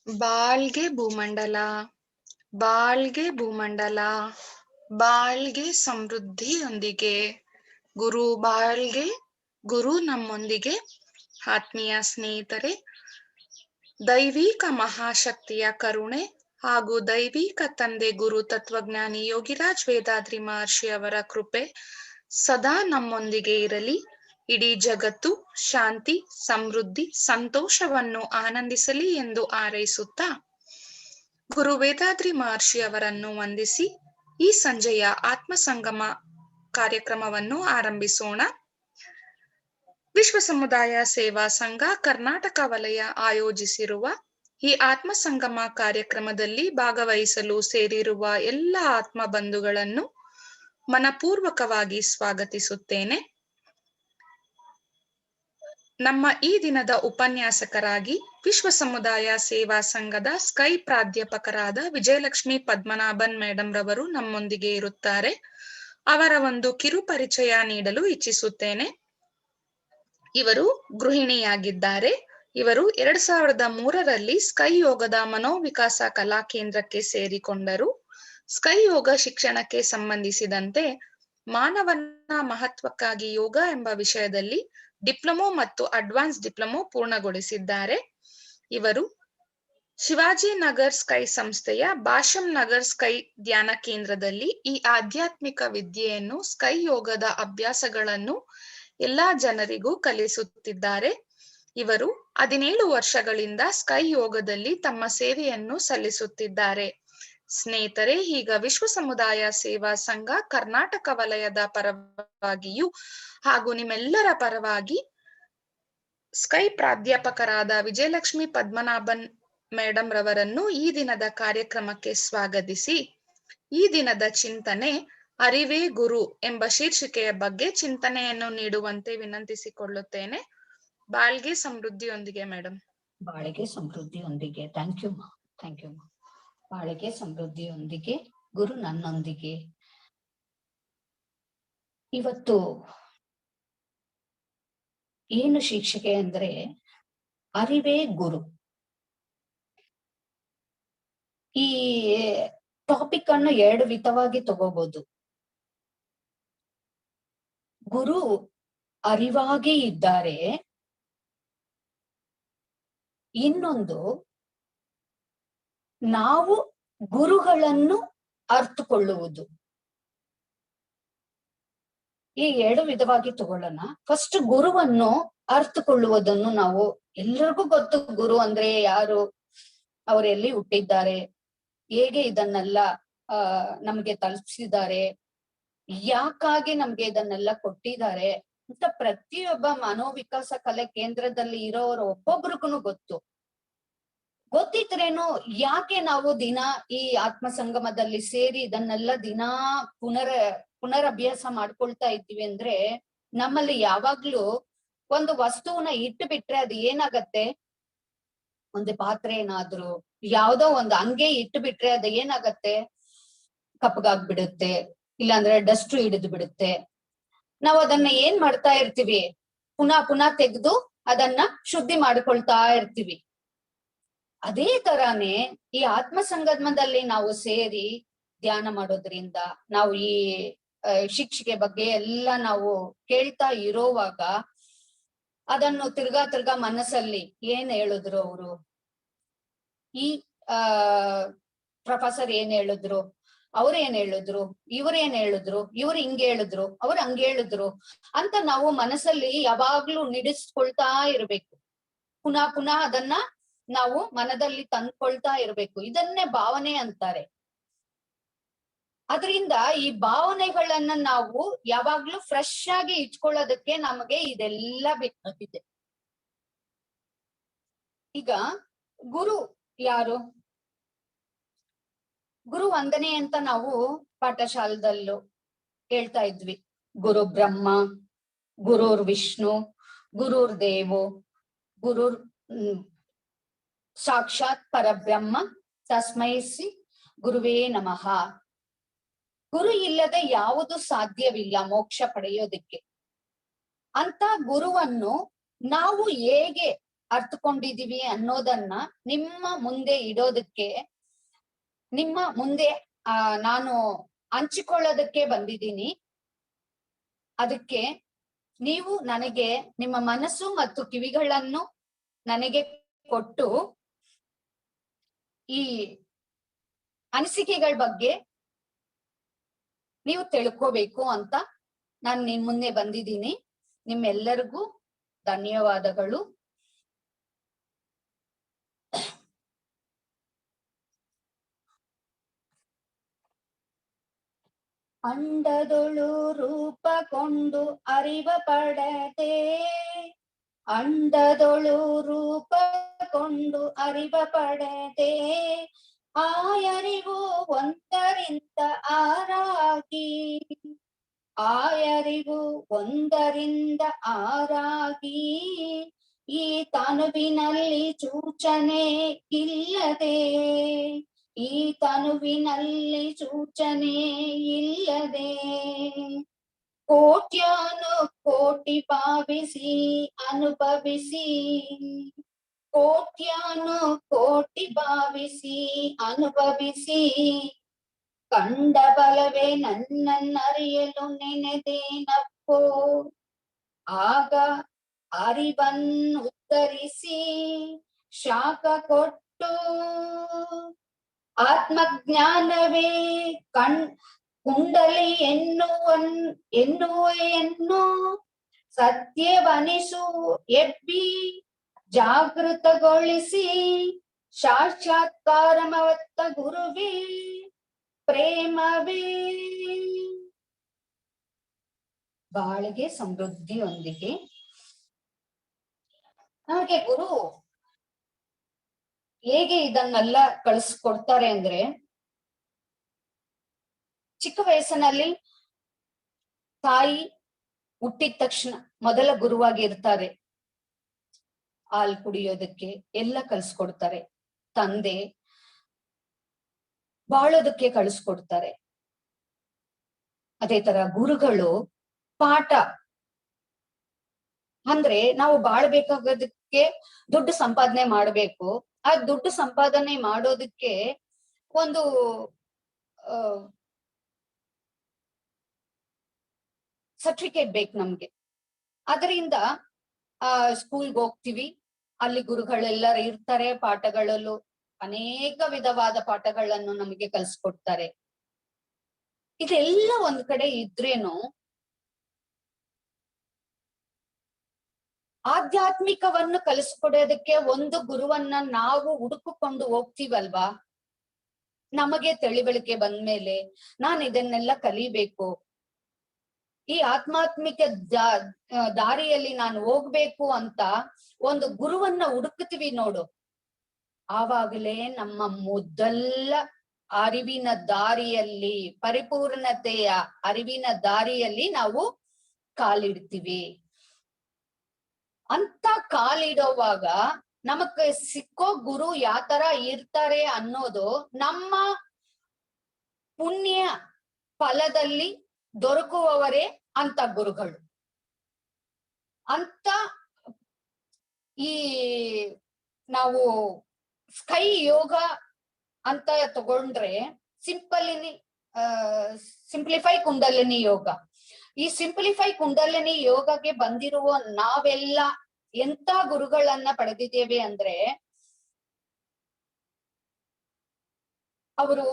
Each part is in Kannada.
ಬಾಳ್ಗೆ ಭೂಮಂಡಲ, ಬಾಳ್ಗೆ ಭೂಮಂಡಲ, ಬಾಳ್ಗೆ ಸಮೃದ್ಧಿಯೊಂದಿಗೆ. ಗುರು ಬಾಳ್ಗೆ, ಗುರು ನಮ್ಮೊಂದಿಗೆ. ಆತ್ಮೀಯ ಸ್ನೇಹಿತರೆ, ದೈವಿಕ ಮಹಾಶಕ್ತಿಯ ಕರುಣೆ ಹಾಗೂ ದೈವಿಕ ತಂದೆ ಗುರು ತತ್ವಜ್ಞಾನಿ ಯೋಗಿರಾಜ್ ವೇದಾದ್ರಿ ಮಹರ್ಷಿ ಅವರ ಕೃಪೆ ಸದಾ ನಮ್ಮೊಂದಿಗೆ ಇರಲಿ. ಇಡೀ ಜಗತ್ತು ಶಾಂತಿ, ಸಮೃದ್ಧಿ, ಸಂತೋಷವನ್ನು ಆನಂದಿಸಲಿ ಎಂದು ಹಾರೈಸುತ್ತಾ ಗುರು ವೇದಾದ್ರಿ ಮಹರ್ಷಿ ಅವರನ್ನು ವಂದಿಸಿ ಈ ಸಂಜೆಯ ಆತ್ಮ ಸಂಗಮ ಕಾರ್ಯಕ್ರಮವನ್ನು ಆರಂಭಿಸೋಣ. ವಿಶ್ವ ಸಮುದಾಯ ಸೇವಾ ಸಂಘ ಕರ್ನಾಟಕ ವಲಯ ಆಯೋಜಿಸಿರುವ ಈ ಆತ್ಮ ಸಂಗಮ ಕಾರ್ಯಕ್ರಮದಲ್ಲಿ ಭಾಗವಹಿಸಲು ಸೇರಿರುವ ಎಲ್ಲ ಆತ್ಮ ಬಂಧುಗಳನ್ನು ಮನಪೂರ್ವಕವಾಗಿ ಸ್ವಾಗತಿಸುತ್ತೇನೆ. ನಮ್ಮ ಈ ದಿನದ ಉಪನ್ಯಾಸಕರಾಗಿ ವಿಶ್ವ ಸಮುದಾಯ ಸೇವಾ ಸಂಘದ ಸ್ಕೈ ಪ್ರಾಧ್ಯಾಪಕರಾದ ವಿಜಯಲಕ್ಷ್ಮಿ ಪದ್ಮನಾಭನ್ ಮೇಡಂ ರವರು ನಮ್ಮೊಂದಿಗೆ ಇರುತ್ತಾರೆ. ಅವರ ಒಂದು ಕಿರು ಪರಿಚಯ ನೀಡಲು ಇಚ್ಛಿಸುತ್ತೇನೆ. ಇವರು ಗೃಹಿಣಿಯಾಗಿದ್ದಾರೆ. ಇವರು 2003ರಲ್ಲಿ ಸ್ಕೈ ಯೋಗದ ಮನೋವಿಕಾಸ ಕಲಾ ಕೇಂದ್ರಕ್ಕೆ ಸೇರಿಕೊಂಡರು. ಸ್ಕೈ ಯೋಗ ಶಿಕ್ಷಣಕ್ಕೆ ಸಂಬಂಧಿಸಿದಂತೆ ಮಾನವನ ಮಹತ್ವಕ್ಕಾಗಿ ಯೋಗ ಎಂಬ ವಿಷಯದಲ್ಲಿ ಡಿಪ್ಲೊಮೊ ಮತ್ತು ಅಡ್ವಾನ್ಸ್ ಡಿಪ್ಲೊಮೊ ಪೂರ್ಣಗೊಳಿಸಿದ್ದಾರೆ. ಇವರು ಶಿವಾಜಿನಗರ್ ಸ್ಕೈ ಸಂಸ್ಥೆಯ ಭಾಷಂ ನಗರ್ ಸ್ಕೈ ಧ್ಯಾನ ಕೇಂದ್ರದಲ್ಲಿ ಈ ಆಧ್ಯಾತ್ಮಿಕ ವಿದ್ಯೆಯನ್ನು, ಸ್ಕೈ ಯೋಗದ ಅಭ್ಯಾಸಗಳನ್ನು ಎಲ್ಲಾ ಜನರಿಗೂ ಕಲಿಸುತ್ತಿದ್ದಾರೆ. ಇವರು 17 ವರ್ಷಗಳಿಂದ ಸ್ಕೈ ಯೋಗದಲ್ಲಿ ತಮ್ಮ ಸೇವೆಯನ್ನು ಸಲ್ಲಿಸುತ್ತಿದ್ದಾರೆ. ಸ್ನೇಹಿತರೆ, ಈಗ ವಿಶ್ವ ಸಮುದಾಯ ಸೇವಾ ಸಂಘ ಕರ್ನಾಟಕ ವಲಯದ ಪರವಾಗಿಯೂ ಹಾಗೂ ನಿಮ್ಮೆಲ್ಲರ ಪರವಾಗಿ ಸ್ಕೈ ಪ್ರಾಧ್ಯಾಪಕರಾದ ವಿಜಯಲಕ್ಷ್ಮಿ ಪದ್ಮನಾಭನ್ ಮೇಡಂ ರವರನ್ನು ಈ ದಿನದ ಕಾರ್ಯಕ್ರಮಕ್ಕೆ ಸ್ವಾಗತಿಸಿ ಈ ದಿನದ ಚಿಂತನೆ ಅರಿವೇ ಗುರು ಎಂಬ ಶೀರ್ಷಿಕೆಯ ಬಗ್ಗೆ ಚಿಂತನೆಯನ್ನು ನೀಡುವಂತೆ ವಿನಂತಿಸಿಕೊಳ್ಳುತ್ತೇನೆ. ಬಾಳ್ಗೆ ಸಮೃದ್ಧಿಯೊಂದಿಗೆ ಮೇಡಮ್. ಬಾಳಿಗೆ ಸಮೃದ್ಧಿಯೊಂದಿಗೆ. Thank you. ಬಾಳಿಗೆ ಸಮೃದ್ಧಿಯೊಂದಿಗೆ, ಗುರು ನನ್ನೊಂದಿಗೆ. ಇವತ್ತು ಏನು ಶೀರ್ಷಿಕೆ ಅಂದ್ರೆ ಅರಿವೇ ಗುರು. ಈ ಟಾಪಿಕ್ ಅನ್ನು 2 ವಿಧವಾಗಿ ತಗೋಬಹುದು. ಗುರು ಅರಿವಾಗಿ ಇದ್ದಾರೆ, ಇನ್ನೊಂದು ನಾವು ಗುರುಗಳನ್ನು ಅರ್ಥಕೊಳ್ಳುವುದು. ಈ 2 ವಿಧವಾಗಿ ತಗೊಳ್ಳೋಣ. ಫಸ್ಟ್ ಗುರುವನ್ನು ಅರ್ಥಕೊಳ್ಳುವುದನ್ನು ನಾವು ಎಲ್ಲರಿಗೂ ಗೊತ್ತು. ಗುರು ಅಂದ್ರೆ ಯಾರು, ಅವರೆಲ್ಲಿ ಹುಟ್ಟಿದ್ದಾರೆ, ಹೇಗೆ ಇದನ್ನೆಲ್ಲ ನಮ್ಗೆ ತಲುಪಿಸಿದ್ದಾರೆ, ಯಾಕಾಗಿ ನಮ್ಗೆ ಇದನ್ನೆಲ್ಲ ಕೊಟ್ಟಿದ್ದಾರೆ ಅಂತ ಪ್ರತಿಯೊಬ್ಬ ಮನೋವಿಕಾಸ ಕಲೆ ಕೇಂದ್ರದಲ್ಲಿ ಇರೋರು ಒಬ್ಬೊಬ್ರಿಗೂ ಗೊತ್ತಿದ್ರೇನು ಯಾಕೆ ನಾವು ದಿನ ಈ ಆತ್ಮ ಸಂಗಮದಲ್ಲಿ ಸೇರಿ ಇದನ್ನೆಲ್ಲ ದಿನಾ ಪುನರಭ್ಯಾಸ ಮಾಡ್ಕೊಳ್ತಾ ಇದ್ದೀವಿ ಅಂದ್ರೆ, ನಮ್ಮಲ್ಲಿ ಯಾವಾಗ್ಲೂ ಒಂದು ವಸ್ತುವನ್ನ ಇಟ್ಟು ಬಿಟ್ರೆ ಅದು ಏನಾಗತ್ತೆ, ಒಂದು ಪಾತ್ರೆ ಏನಾದ್ರು ಯಾವ್ದೋ ಒಂದು ಹಂಗೆ ಇಟ್ಟು ಬಿಟ್ರೆ ಅದು ಏನಾಗತ್ತೆ, ಕಪ್ಪಗಾಗ್ಬಿಡುತ್ತೆ, ಇಲ್ಲಾಂದ್ರೆ ಡಸ್ಟ್ ಹಿಡಿದು ಬಿಡುತ್ತೆ. ನಾವ್ ಅದನ್ನ ಏನ್ ಮಾಡ್ತಾ ಇರ್ತೀವಿ, ಪುನಃ ತೆಗೆದು ಅದನ್ನ ಶುದ್ಧಿ ಮಾಡ್ಕೊಳ್ತಾ ಇರ್ತೀವಿ. ಅದೇ ತರಾನೇ ಈ ಆತ್ಮ ಸಂಗಮದಲ್ಲಿ ನಾವು ಸೇರಿ ಧ್ಯಾನ ಮಾಡೋದ್ರಿಂದ, ನಾವು ಈ ಶಿಕ್ಷೆಗೆ ಬಗ್ಗೆ ಎಲ್ಲ ನಾವು ಕೇಳ್ತಾ ಇರೋವಾಗ ಅದನ್ನು ತಿರ್ಗಾ ಮನಸ್ಸಲ್ಲಿ ಏನ್ ಹೇಳಿದ್ರು ಅವರು, ಈ ಪ್ರೊಫೆಸರ್ ಏನ್ ಹೇಳಿದ್ರು, ಅವ್ರೇನ್ ಹೇಳಿದ್ರು, ಇವ್ರೇನ್ ಹೇಳಿದ್ರು, ಇವ್ರು ಹಿಂಗೆ ಹೇಳಿದ್ರು, ಅವ್ರು ಹಂಗೆ ಹೇಳಿದ್ರು ಅಂತ ನಾವು ಮನಸ್ಸಲ್ಲಿ ಯಾವಾಗ್ಲೂ ನಿಡಿಸ್ಕೊಳ್ತಾ ಇರ್ಬೇಕು. ಪುನಃ ಅದನ್ನ ನಾವು ಮನದಲ್ಲಿ ತಂದ್ಕೊಳ್ತಾ ಇರ್ಬೇಕು. ಇದನ್ನೇ ಭಾವನೆ ಅಂತಾರೆ. ಅದರಿಂದ ಈ ಭಾವನೆಗಳನ್ನ ನಾವು ಯಾವಾಗ್ಲೂ ಫ್ರೆಶ್ ಆಗಿ ಇಟ್ಕೊಳ್ಳೋದಕ್ಕೆ ನಮಗೆ ಇದೆಲ್ಲ ಬೇಕಾಗಿದೆ. ಈಗ ಗುರು ಯಾರು? ಗುರು ವಂದನೆ ಅಂತ ನಾವು ಪಾಠಶಾಲದಲ್ಲೂ ಹೇಳ್ತಾ ಇದ್ವಿ. ಗುರು ಬ್ರಹ್ಮ, ಗುರುರ್ ವಿಷ್ಣು, ಗುರುರ್ ದೇವೋ, ಗುರುರ್ ಸಾಕ್ಷಾತ್ ಪರಬ್ರಹ್ಮ ತಸ್ಮೈ ಶ್ರೀ ಗುರುವೇ ನಮಃ. ಗುರು ಇಲ್ಲದೆ ಯಾವುದು ಸಾಧ್ಯವಿಲ್ಲ ಮೋಕ್ಷ ಪಡೆಯೋದಕ್ಕೆ. ಅಂತ ಗುರುವನ್ನು ನಾವು ಹೇಗೆ ಅರ್ಥಕೊಂಡಿದೀವಿ ಅನ್ನೋದನ್ನ ನಿಮ್ಮ ಮುಂದೆ ಇಡೋದಕ್ಕೆ, ನಿಮ್ಮ ಮುಂದೆ ನಾನು ಹಂಚಿಕೊಳ್ಳೋದಕ್ಕೆ ಬಂದಿದ್ದೀನಿ. ಅದಕ್ಕೆ ನೀವು ನನಗೆ ನಿಮ್ಮ ಮನಸ್ಸು ಮತ್ತು ಕಿವಿಗಳನ್ನು ನನಗೆ ಕೊಟ್ಟು ಈ ಅನಿಸಿಕೆಗಳ ಬಗ್ಗೆ ನೀವು ತಿಳ್ಕೋಬೇಕು ಅಂತ ನಾನು ನಿಮ್ ಮುಂದೆ ಬಂದಿದ್ದೀನಿ. ನಿಮ್ಮೆಲ್ಲರಿಗೂ ಧನ್ಯವಾದಗಳು. ಅಂಡದೊಳು ರೂಪಗೊಂಡು ಅರಿವ ಪಡದೆ, ಅಂಡದೊಳು ರೂಪಗೊಂಡು ಅರಿವ ಪಡದೆ, ಆಯರಿವು ಒಂದರಿಂದ ಆರಾಗಿ, ಆಯರಿವು ಒಂದರಿಂದ ಆರಾಗಿ, ಈ ತನುವಿನಲ್ಲಿ ಚೂಚನೆ ಇಲ್ಲದೆ, ಈ ತನುವಿನಲ್ಲಿ ಸೂಚನೆ ಇಲ್ಲದೆ, ಕೋಟ್ಯಾನು ಕೋಟಿ ಭಾವಿಸಿ ಅನುಭವಿಸಿ, ಕೋಟ್ಯಾನು ಕೋಟಿ ಭಾವಿಸಿ ಅನುಭವಿಸಿ, ಕಂಡ ಬಲವೇ ನನ್ನನ್ನರಿಯಲು ನೆನೆದೇನಪ್ಪೋ, ಆಗ ಅರಿವನ್ನು ಉತ್ತರಿಸಿ ಶಾಖ ಕೊಟ್ಟು, ಆತ್ಮಜ್ಞಾನವೇ ಕುಂಡಲಿ ಎನ್ನುವೆಯನ್ನು ಸತ್ಯವನಿಸು ಎಬ್ಬಿ ಜಾಗೃತಗೊಳಿಸಿ, ಸಾಕ್ಷಾತ್ಕಾರಮವತ್ತ ಗುರುವೇ ಪ್ರೇಮವೇ. ಬಾಳಿಗೆ ಸಮೃದ್ಧಿಯೊಂದಿಗೆ ನಮಗೆ ಗುರು ಹೇಗೆ ಇದನ್ನೆಲ್ಲ ಕಳಿಸ್ಕೊಡ್ತಾರೆ ಅಂದ್ರೆ, ಚಿಕ್ಕ ವಯಸ್ಸಿನಲ್ಲಿ ತಾಯಿ ಹುಟ್ಟಿದ ತಕ್ಷಣ ಮೊದಲ ಗುರುವಾಗಿ ಇರ್ತಾರೆ. ಹಾಲು ಕುಡಿಯೋದಕ್ಕೆ ಎಲ್ಲ ಕಲಿಸ್ಕೊಡ್ತಾರೆ. ತಂದೆ ಬಾಳೋದಕ್ಕೆ ಕಳಿಸ್ಕೊಡ್ತಾರೆ. ಅದೇ ತರ ಗುರುಗಳು ಪಾಠ ಅಂದ್ರೆ ನಾವು ಬಾಳ್ಬೇಕಾಗೋದಕ್ಕೆ ದುಡ್ಡು ಸಂಪಾದನೆ ಮಾಡ್ಬೇಕು. ಆ ದುಡ್ಡು ಸಂಪಾದನೆ ಮಾಡೋದಕ್ಕೆ ಒಂದು ಸರ್ಟಿಫಿಕೇಟ್ ಬೇಕು ನಮ್ಗೆ. ಅದರಿಂದ ಸ್ಕೂಲ್ಗೆ ಹೋಗ್ತೀವಿ, ಅಲ್ಲಿ ಗುರುಗಳೆಲ್ಲರೂ ಇರ್ತಾರೆ. ಪಾಠಗಳಲ್ಲೂ ಅನೇಕ ವಿಧವಾದ ಪಾಠಗಳನ್ನು ನಮಗೆ ಕಲಿಸ್ಕೊಡ್ತಾರೆ. ಇದೆಲ್ಲ ಒಂದ್ ಕಡೆ ಇದ್ರೇನು ಆಧ್ಯಾತ್ಮಿಕವನ್ನು ಕಲಿಸ್ಕೊಡೋದಕ್ಕೆ ಒಂದು ಗುರುವನ್ನ ನಾವು ಹುಡುಕಿಕೊಂಡು ಹೋಗ್ತೀವಲ್ವಾ. ನಮಗೆ ತಿಳಿವಳಿಕೆ ಬಂದ್ಮೇಲೆ ನಾನು ಇದನ್ನೆಲ್ಲ ಕಲಿಬೇಕು, ಈ ಆತ್ಮಾತ್ಮಿಕ ದಾರಿಯಲ್ಲಿ ನಾನು ಹೋಗ್ಬೇಕು ಅಂತ ಒಂದು ಗುರುವನ್ನ ಹುಡುಕ್ತೀವಿ ನೋಡು. ಆವಾಗಲೇ ನಮ್ಮ ಮೊದಲ ಅರಿವಿನ ದಾರಿಯಲ್ಲಿ, ಪರಿಪೂರ್ಣತೆಯ ಅರಿವಿನ ದಾರಿಯಲ್ಲಿ ನಾವು ಕಾಲಿಡ್ತೀವಿ. ಅಂತ ಕಾಲಿಡೋವಾಗ ನಮಗ್ ಸಿಕ್ಕೋ ಗುರು ಯಾತರ ಇರ್ತಾರೆ ಅನ್ನೋದು ನಮ್ಮ ಪುಣ್ಯ ಫಲದಲ್ಲಿ ದೊರಕುವವರೇ ಅಂತ ಗುರುಗಳು. ಅಂತ ಈ ನಾವು ಸ್ಕೈ ಯೋಗ ಅಂತ ತಗೊಂಡ್ರೆ ಸಿಂಪ್ಲಿಫೈ ಕುಂಡಲಿನಿ ಯೋಗ. ಈ ಸಿಂಪ್ಲಿಫೈ ಕುಂಡಲಿನಿ ಯೋಗಕ್ಕೆ ಬಂದಿರುವ ನಾವೆಲ್ಲ ಎಂತ ಗುರುಗಳನ್ನ ಪಡೆದಿದ್ದೇವೆ ಅಂದ್ರೆ, ಅವರು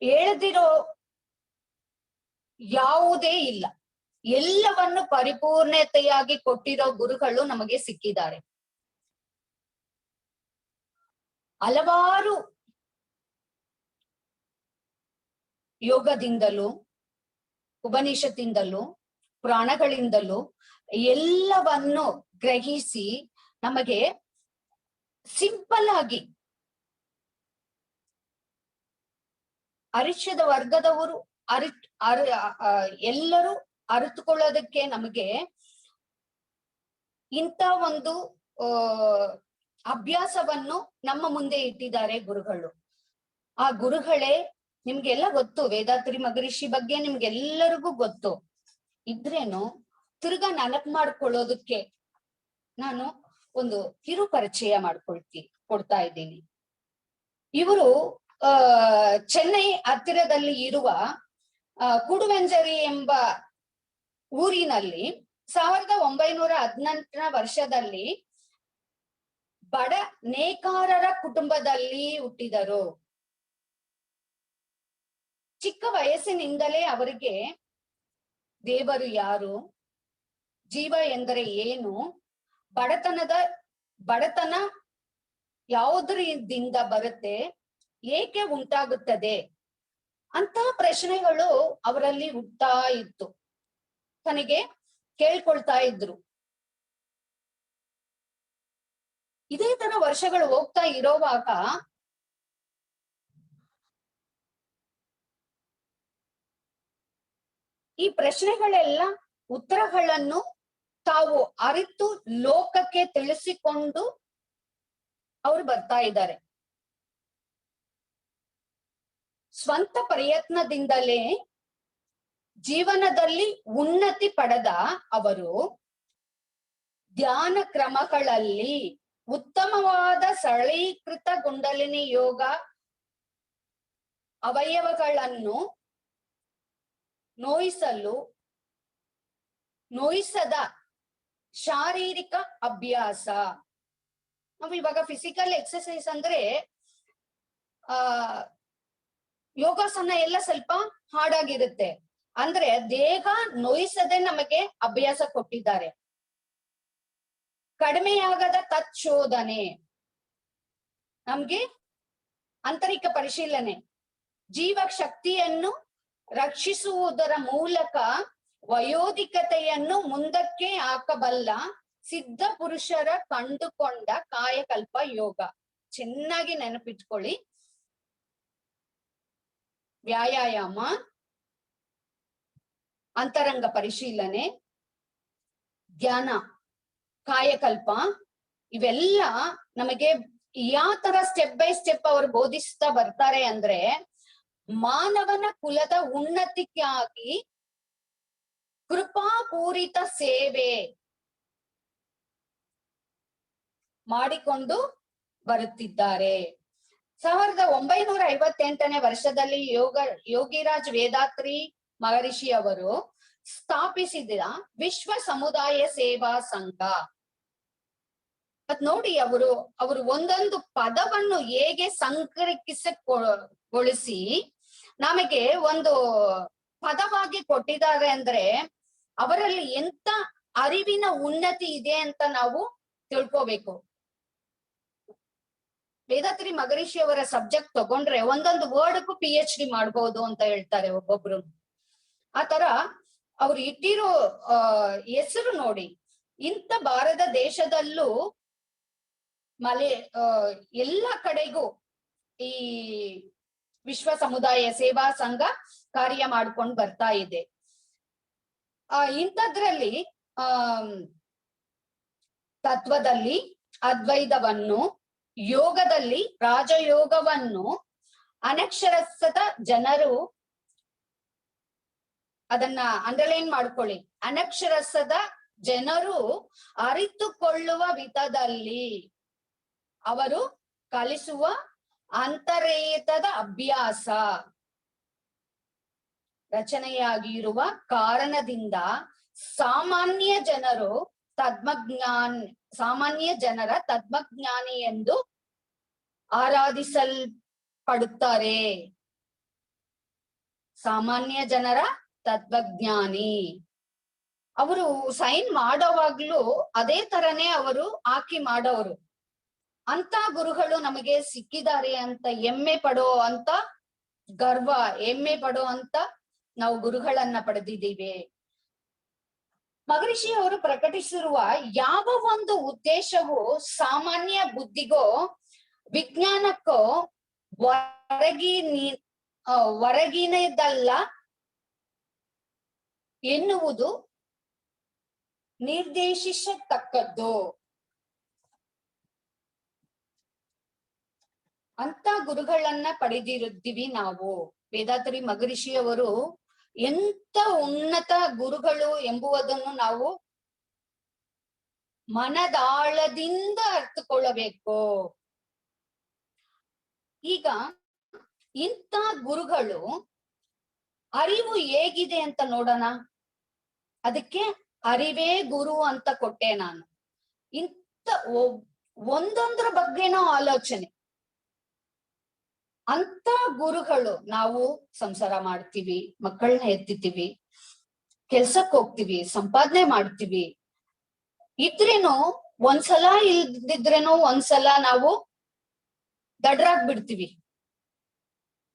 ಹೇಳದಿರೋ ಯಾವುದೇ ಇಲ್ಲ, ಎಲ್ಲವನ್ನು ಪರಿಪೂರ್ಣತೆಯಾಗಿ ಕೊಟ್ಟಿರೋ ಗುರುಗಳು ನಮಗೆ ಸಿಕ್ಕಿದ್ದಾರೆ. ಹಲವಾರು ಯೋಗದಿಂದಲೂ, ಉಪನಿಷತ್ತಿಂದಲೂ, ಪುರಾಣಗಳಿಂದಲೂ ಎಲ್ಲವನ್ನು ಗ್ರಹಿಸಿ ನಮಗೆ ಸಿಂಪಲ್ ಆಗಿ ಅರಿಷದ ವರ್ಗದವರು ಎಲ್ಲರೂ ಅರಿತುಕೊಳ್ಳೋದಕ್ಕೆ ನಮಗೆ ಇಂಥ ಒಂದು ಅಭ್ಯಾಸವನ್ನು ನಮ್ಮ ಮುಂದೆ ಇಟ್ಟಿದ್ದಾರೆ ಗುರುಗಳು. ಆ ಗುರುಗಳೇ ನಿಮ್ಗೆಲ್ಲ ಗೊತ್ತು. ವೇದಾತ್ರಿ ಮಹರ್ಷಿ ಬಗ್ಗೆ ನಿಮ್ಗೆಲ್ಲರಿಗೂ ಗೊತ್ತು. ಇದ್ರೇನು ತಿರ್ಗಾ ನೆನಪು ಮಾಡ್ಕೊಳ್ಳೋದಕ್ಕೆ ನಾನು ಒಂದು ಕಿರು ಪರಿಚಯ ಕೊಡ್ತಾ ಇದ್ದೀನಿ. ಇವರು ಚೆನ್ನೈ ಹತ್ತಿರದಲ್ಲಿ ಇರುವ ಕುಡುವೆಂಜರಿ ಎಂಬ ಊರಿನಲ್ಲಿ 1918 ವರ್ಷದಲ್ಲಿ ಬಡ ನೇಕಾರರ ಕುಟುಂಬದಲ್ಲಿ ಹುಟ್ಟಿದರು. ಚಿಕ್ಕ ವಯಸ್ಸಿನಿಂದಲೇ ಅವರಿಗೆ ದೇವರು ಯಾರು, ಜೀವ ಎಂದರೆ ಏನು, ಬಡತನ ಯಾವುದರಿಂದ ಬರುತ್ತೆ, ಏಕೆ ಉಂಟಾಗುತ್ತದೆ ಅಂತ ಪ್ರಶ್ನೆಗಳು ಅವರಲ್ಲಿ ಹುಟ್ಟಾ ಇತ್ತು. ತನಗೆ ಕೇಳ್ಕೊಳ್ತಾ ಇದ್ರು. ಇದೇ ತರ ವರ್ಷಗಳು ಹೋಗ್ತಾ ಇರೋವಾಗ ಈ ಪ್ರಶ್ನೆಗಳೆಲ್ಲ ಉತ್ತರಗಳನ್ನು ತಾವು ಅರಿತು ಲೋಕಕ್ಕೆ ತಿಳಿಸಿಕೊಂಡು ಅವ್ರು ಬರ್ತಾ ಇದ್ದಾರೆ. ಸ್ವಂತ ಪ್ರಯತ್ನದಿಂದಲೇ ಜೀವನದಲ್ಲಿ ಉನ್ನತಿ ಪಡೆದ ಅವರು ಧ್ಯಾನ ಕ್ರಮಗಳಲ್ಲಿ ಉತ್ತಮವಾದ ಸರಳೀಕೃತ ಕುಂಡಲಿನಿ ಯೋಗ ಅವಯವಗಳನ್ನು ನೋಯಿಸದ ಶಾರೀರಿಕ ಅಭ್ಯಾಸ. ನಾವು ಇವಾಗ ಫಿಸಿಕಲ್ ಎಕ್ಸರ್ಸೈಸ್ ಅಂದ್ರೆ ಯೋಗಾಸನ ಎಲ್ಲ ಸ್ವಲ್ಪ ಹಾರ್ಡಾಗಿರುತ್ತೆ. ಅಂದ್ರೆ ದೇಹ ನೋಯಿಸದೆ ನಮಗೆ ಅಭ್ಯಾಸ ಕೊಟ್ಟಿದ್ದಾರೆ. ಕಡಿಮೆಯಾಗದ ತತ್ಶೋಧನೆ, ನಮ್ಗೆ ಆಂತರಿಕ ಪರಿಶೀಲನೆ, ಜೀವ ಶಕ್ತಿಯನ್ನು ರಕ್ಷಿಸುವುದರ ಮೂಲಕ ವಯೋಧಿಕತೆಯನ್ನು ಮುಂದಕ್ಕೆ ಹಾಕಬಲ್ಲ ಸಿದ್ಧ ಪುರುಷರ ಕಂಡುಕೊಂಡ ಕಾಯಕಲ್ಪ ಯೋಗ. ಚೆನ್ನಾಗಿ ನೆನಪಿಟ್ಕೊಳ್ಳಿ. ವ್ಯಾಯಾಮ, ಅಂತರಂಗ ಪರಿಶೀಲನೆ, ಧ್ಯಾನ, ಕಾಯಕಲ್ಪ ಇವೆಲ್ಲ ನಮಗೆ ಯಾವ ತರ ಸ್ಟೆಪ್ ಬೈ ಸ್ಟೆಪ್ ಅವರು ಬೋಧಿಸ್ತಾ ಬರ್ತಾರೆ ಅಂದ್ರೆ ಮಾನವನ ಕುಲದ ಉನ್ನತಿಗಾಗಿ ಕೃಪಾಪೂರಿತ ಸೇವೆ ಮಾಡಿಕೊಂಡು ಬರುತ್ತಿದ್ದಾರೆ. 1958ನೇ ವರ್ಷದಲ್ಲಿ ಯೋಗಿರಾಜ್ ವೇದಾತ್ರಿ ಮಹರ್ಷಿ ಅವರು ಸ್ಥಾಪಿಸಿದ ವಿಶ್ವ ಸಮುದಾಯ ಸೇವಾ ಸಂಘ. ಅದ್ ನೋಡಿ, ಅವರು ಒಂದೊಂದು ಪದವನ್ನು ಹೇಗೆ ಸಂಕರಿಸಿಗೊಳಿಸಿ ನಮಗೆ ಒಂದು ಪದವಾಗಿ ಕೊಟ್ಟಿದ್ದಾರೆ ಅಂದ್ರೆ ಅವರಲ್ಲಿ ಎಂತ ಅರಿವಿನ ಉನ್ನತಿ ಇದೆ ಅಂತ ನಾವು ತಿಳ್ಕೋಬೇಕು. ವೇದಾತ್ರಿ ಮಹರ್ಷಿ ಅವರ ಸಬ್ಜೆಕ್ಟ್ ತಗೊಂಡ್ರೆ ಒಂದೊಂದು ವರ್ಡ್ಗೂ PhD ಮಾಡ್ಬೋದು ಅಂತ ಹೇಳ್ತಾರೆ ಒಬ್ಬೊಬ್ರು. ಆತರ ಅವ್ರು ಇಟ್ಟಿರೋ ಹೆಸರು ನೋಡಿ. ಇಂಥ ಭಾರತ ದೇಶದಲ್ಲೂ ಎಲ್ಲ ಕಡೆಗೂ ಈ ವಿಶ್ವ ಸಮುದಾಯ ಸೇವಾ ಸಂಘ ಕಾರ್ಯ ಮಾಡ್ಕೊಂಡು ಬರ್ತಾ ಇದೆ. ಇಂಥದ್ರಲ್ಲಿ ತತ್ವದಲ್ಲಿ ಅದ್ವೈತವನ್ನು, ಯೋಗದಲ್ಲಿ ರಾಜಯೋಗವನ್ನು ಅನಕ್ಷರಸ್ಥದ ಜನರು, ಅದನ್ನ ಅಂಡರ್ಲೈನ್ ಮಾಡ್ಕೊಳ್ಳಿ, ಅನಕ್ಷರಸ್ಥದ ಜನರು ಅರಿತುಕೊಳ್ಳುವ ವಿಧದಲ್ಲಿ ಅವರು ಕಲಿಸುವ ಅಂತರೇತದ ಅಭ್ಯಾಸ ರಚನೆಯಾಗಿರುವ ಕಾರಣದಿಂದ ಸಾಮಾನ್ಯ ಜನರ ತತ್ವಜ್ಞಾನಿ ಎಂದು ಆರಾಧಿಸಲ್ಪಡುತ್ತಾರೆ. ಸಾಮಾನ್ಯ ಜನರ ತತ್ವಜ್ಞಾನಿ. ಅವರು ಸೈನ್ ಮಾಡೋವಾಗ್ಲೂ ಅದೇ ತರನೇ ಅವರು ಹಾಕಿ ಮಾಡೋರು. ಅಂತ ಗುರುಗಳು ನಮಗೆ ಸಿಕ್ಕಿದ್ದಾರೆ ಅಂತ ಹೆಮ್ಮೆ ಪಡೋ ಅಂತ ಹೆಮ್ಮೆ ಪಡೋ ಅಂತ ನಾವು ಗುರುಗಳನ್ನ ಪಡೆದಿದ್ದೀವಿ. ಮಹರ್ಷಿ ಅವರು ಪ್ರಕಟಿಸಿರುವ ಯಾವ ಒಂದು ಉದ್ದೇಶವು ಸಾಮಾನ್ಯ ಬುದ್ಧಿಗೋ ವಿಜ್ಞಾನಕ್ಕೋ ಹೊರಗಿನದಲ್ಲ ಎನ್ನುವುದು ನಿರ್ದೇಶಿಸತಕ್ಕದ್ದು. ಅಂತ ಗುರುಗಳನ್ನ ಪಡೆದಿರುತ್ತೀವಿ ನಾವು. ವೇದಾತ್ರಿ ಮಹರ್ಷಿ ಅವರು ಎಂತ ಉನ್ನತ ಗುರುಗಳು ಎಂಬುವುದನ್ನು ನಾವು ಮನದಾಳದಿಂದ ಅರ್ಥಕೊಳ್ಳಬೇಕು. ಈಗ ಇಂಥ ಗುರುಗಳು ಅರಿವು ಹೇಗಿದೆ ಅಂತ ನೋಡೋಣ. ಅದಕ್ಕೆ ಅರಿವೇ ಗುರು ಅಂತ ಕೊಟ್ಟೆ ನಾನು. ಇಂಥ ಒಂದೊಂದರ ಬಗ್ಗೆನೋ ಆಲೋಚನೆ. ಅಂತ ಗುರುಗಳು, ನಾವು ಸಂಸಾರ ಮಾಡ್ತೀವಿ, ಮಕ್ಕಳನ್ನ ಎತ್ತಿತೀವಿ, ಕೆಲ್ಸಕ್ ಹೋಗ್ತೀವಿ, ಸಂಪಾದನೆ ಮಾಡ್ತೀವಿ, ಇದ್ರೇನು ಒಂದ್ಸಲ ಇಲ್ದಿದ್ರೇನು ಒಂದ್ಸಲ ನಾವು ದಡ್ರಾಗ್ ಬಿಡ್ತೀವಿ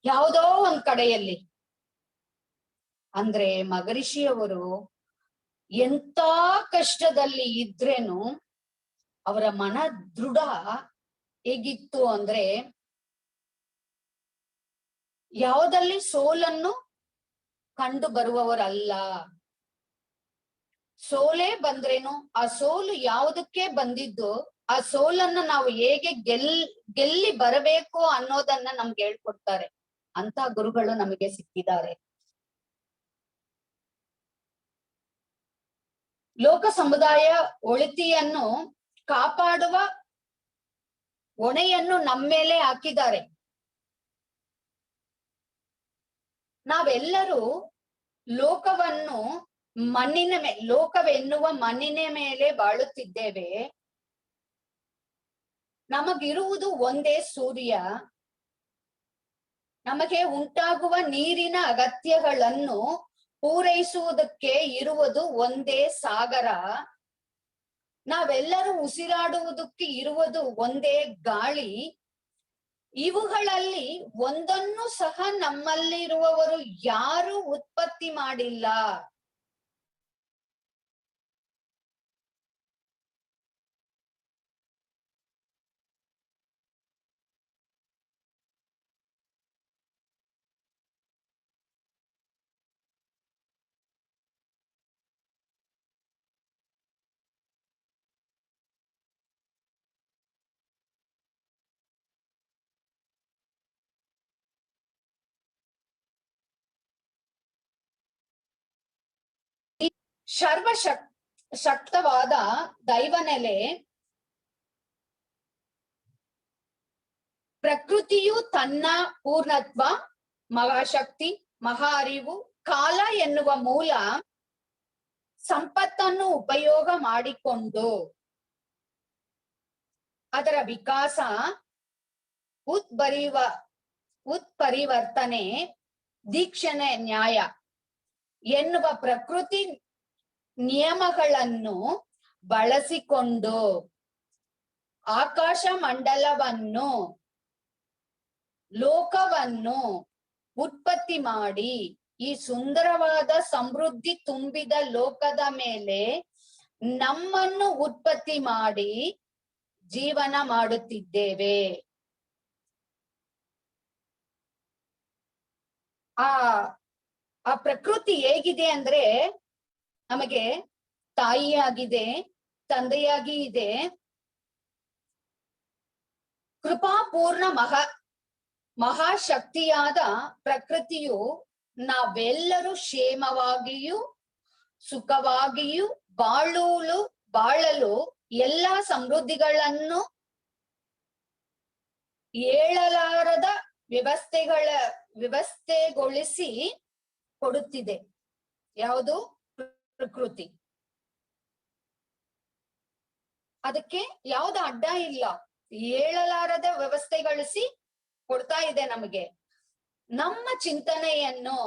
ಯಾವುದೋ ಒಂದ್ ಕಡೆಯಲ್ಲಿ. ಅಂದ್ರೆ ಮಗರಿಷಿಯವರು ಎಂತ ಕಷ್ಟದಲ್ಲಿ ಇದ್ರೇನು ಅವರ ಮನ ದೃಢ ಹೇಗಿತ್ತು ಅಂದ್ರೆ, ಯಾವುದಲ್ಲಿ ಸೋಲನ್ನು ಕಂಡು ಬರುವವರಲ್ಲ. ಸೋಲೇ ಬಂದ್ರೇನು ಆ ಸೋಲು ಯಾವುದಕ್ಕೆ ಬಂದಿದ್ದು, ಆ ಸೋಲನ್ನ ನಾವು ಹೇಗೆ ಗೆಲ್ಲಿ ಬರಬೇಕು ಅನ್ನೋದನ್ನ ನಮ್ಗೆ ಹೇಳ್ಕೊಡ್ತಾರೆ. ಅಂತ ಗುರುಗಳು ನಮಗೆ ಸಿಕ್ಕಿದ್ದಾರೆ. ಲೋಕ ಸಮುದಾಯ ಒಳಿತಿಯನ್ನು ಕಾಪಾಡುವ ಹೊಣೆಯನ್ನು ನಮ್ಮೇಲೆ ಹಾಕಿದ್ದಾರೆ. ನಾವೆಲ್ಲರೂ ಲೋಕವನ್ನು ಲೋಕವೆನ್ನುವ ಮಣ್ಣಿನ ಮೇಲೆ ಬಾಳುತ್ತಿದ್ದೇವೆ. ನಮಗಿರುವುದು ಒಂದೇ ಸೂರ್ಯ. ನಮಗೆ ಉಂಟಾಗುವ ನೀರಿನ ಅಗತ್ಯಗಳನ್ನು ಪೂರೈಸುವುದಕ್ಕೆ ಇರುವುದು ಒಂದೇ ಸಾಗರ. ನಾವೆಲ್ಲರೂ ಉಸಿರಾಡುವುದಕ್ಕೆ ಇರುವುದು ಒಂದೇ ಗಾಳಿ. ಇವುಗಳಲ್ಲಿ ಒಂದನ್ನು ಸಹ ನಮ್ಮಲ್ಲಿರುವವರು ಯಾರು ಉತ್ಪತ್ತಿ ಮಾಡಿಲ್ಲ. ಶಕ್ತವಾದ ದೈವನೆಲೆ ಪ್ರಕೃತಿಯು ತನ್ನ ಪೂರ್ಣತ್ವ, ಮಹಾಶಕ್ತಿ, ಮಹಾ ಅರಿವು, ಕಾಲ ಎನ್ನುವ ಮೂಲ ಸಂಪತ್ತನ್ನು ಉಪಯೋಗ ಮಾಡಿಕೊಂಡು ಅದರ ವಿಕಾಸ, ಉತ್ಪರಿವರ್ತನೆ, ದೀಕ್ಷಣೆ, ನ್ಯಾಯ ಎನ್ನುವ ಪ್ರಕೃತಿ ನಿಯಮಗಳನ್ನು ಬಳಸಿಕೊಂಡು ಆಕಾಶ ಮಂಡಲವನ್ನು, ಲೋಕವನ್ನು ಉತ್ಪತ್ತಿ ಮಾಡಿ ಈ ಸುಂದರವಾದ ಸಮೃದ್ಧಿ ತುಂಬಿದ ಲೋಕದ ಮೇಲೆ ನಮ್ಮನ್ನು ಉತ್ಪತ್ತಿ ಮಾಡಿ ಜೀವನ ಮಾಡುತ್ತಿದ್ದೇವೆ. ಆ ಪ್ರಕೃತಿ ಹೇಗಿದೆ ಅಂದ್ರೆ ನಮಗೆ ತಾಯಿಯಾಗಿದೆ, ತಂದೆಯಾಗಿ ಇದೆ. ಕೃಪಾಪೂರ್ಣ ಮಹಾಶಕ್ತಿಯಾದ ಪ್ರಕೃತಿಯು ನಾವೆಲ್ಲರೂ ಕ್ಷೇಮವಾಗಿಯೂ ಸುಖವಾಗಿಯೂ ಬಾಳಲು ಎಲ್ಲಾ ಸಮೃದ್ಧಿಗಳನ್ನು ಹೇಳಲಾರದ ವ್ಯವಸ್ಥೆಗೊಳಿಸಿ ಕೊಡುತ್ತಿದೆ. ಯಾವುದು? ಪ್ರಕೃತಿ. ಅದಕ್ಕೆ ಯಾವ್ದು ಅಡ್ಡ ಇಲ್ಲ. ಹೇಳಲಾರದ ವ್ಯವಸ್ಥೆಗೊಳಿಸಿ ಕೊಡ್ತಾ ಇದೆ ನಮಗೆ. ನಮ್ಮ ಚಿಂತನೆಯನ್ನು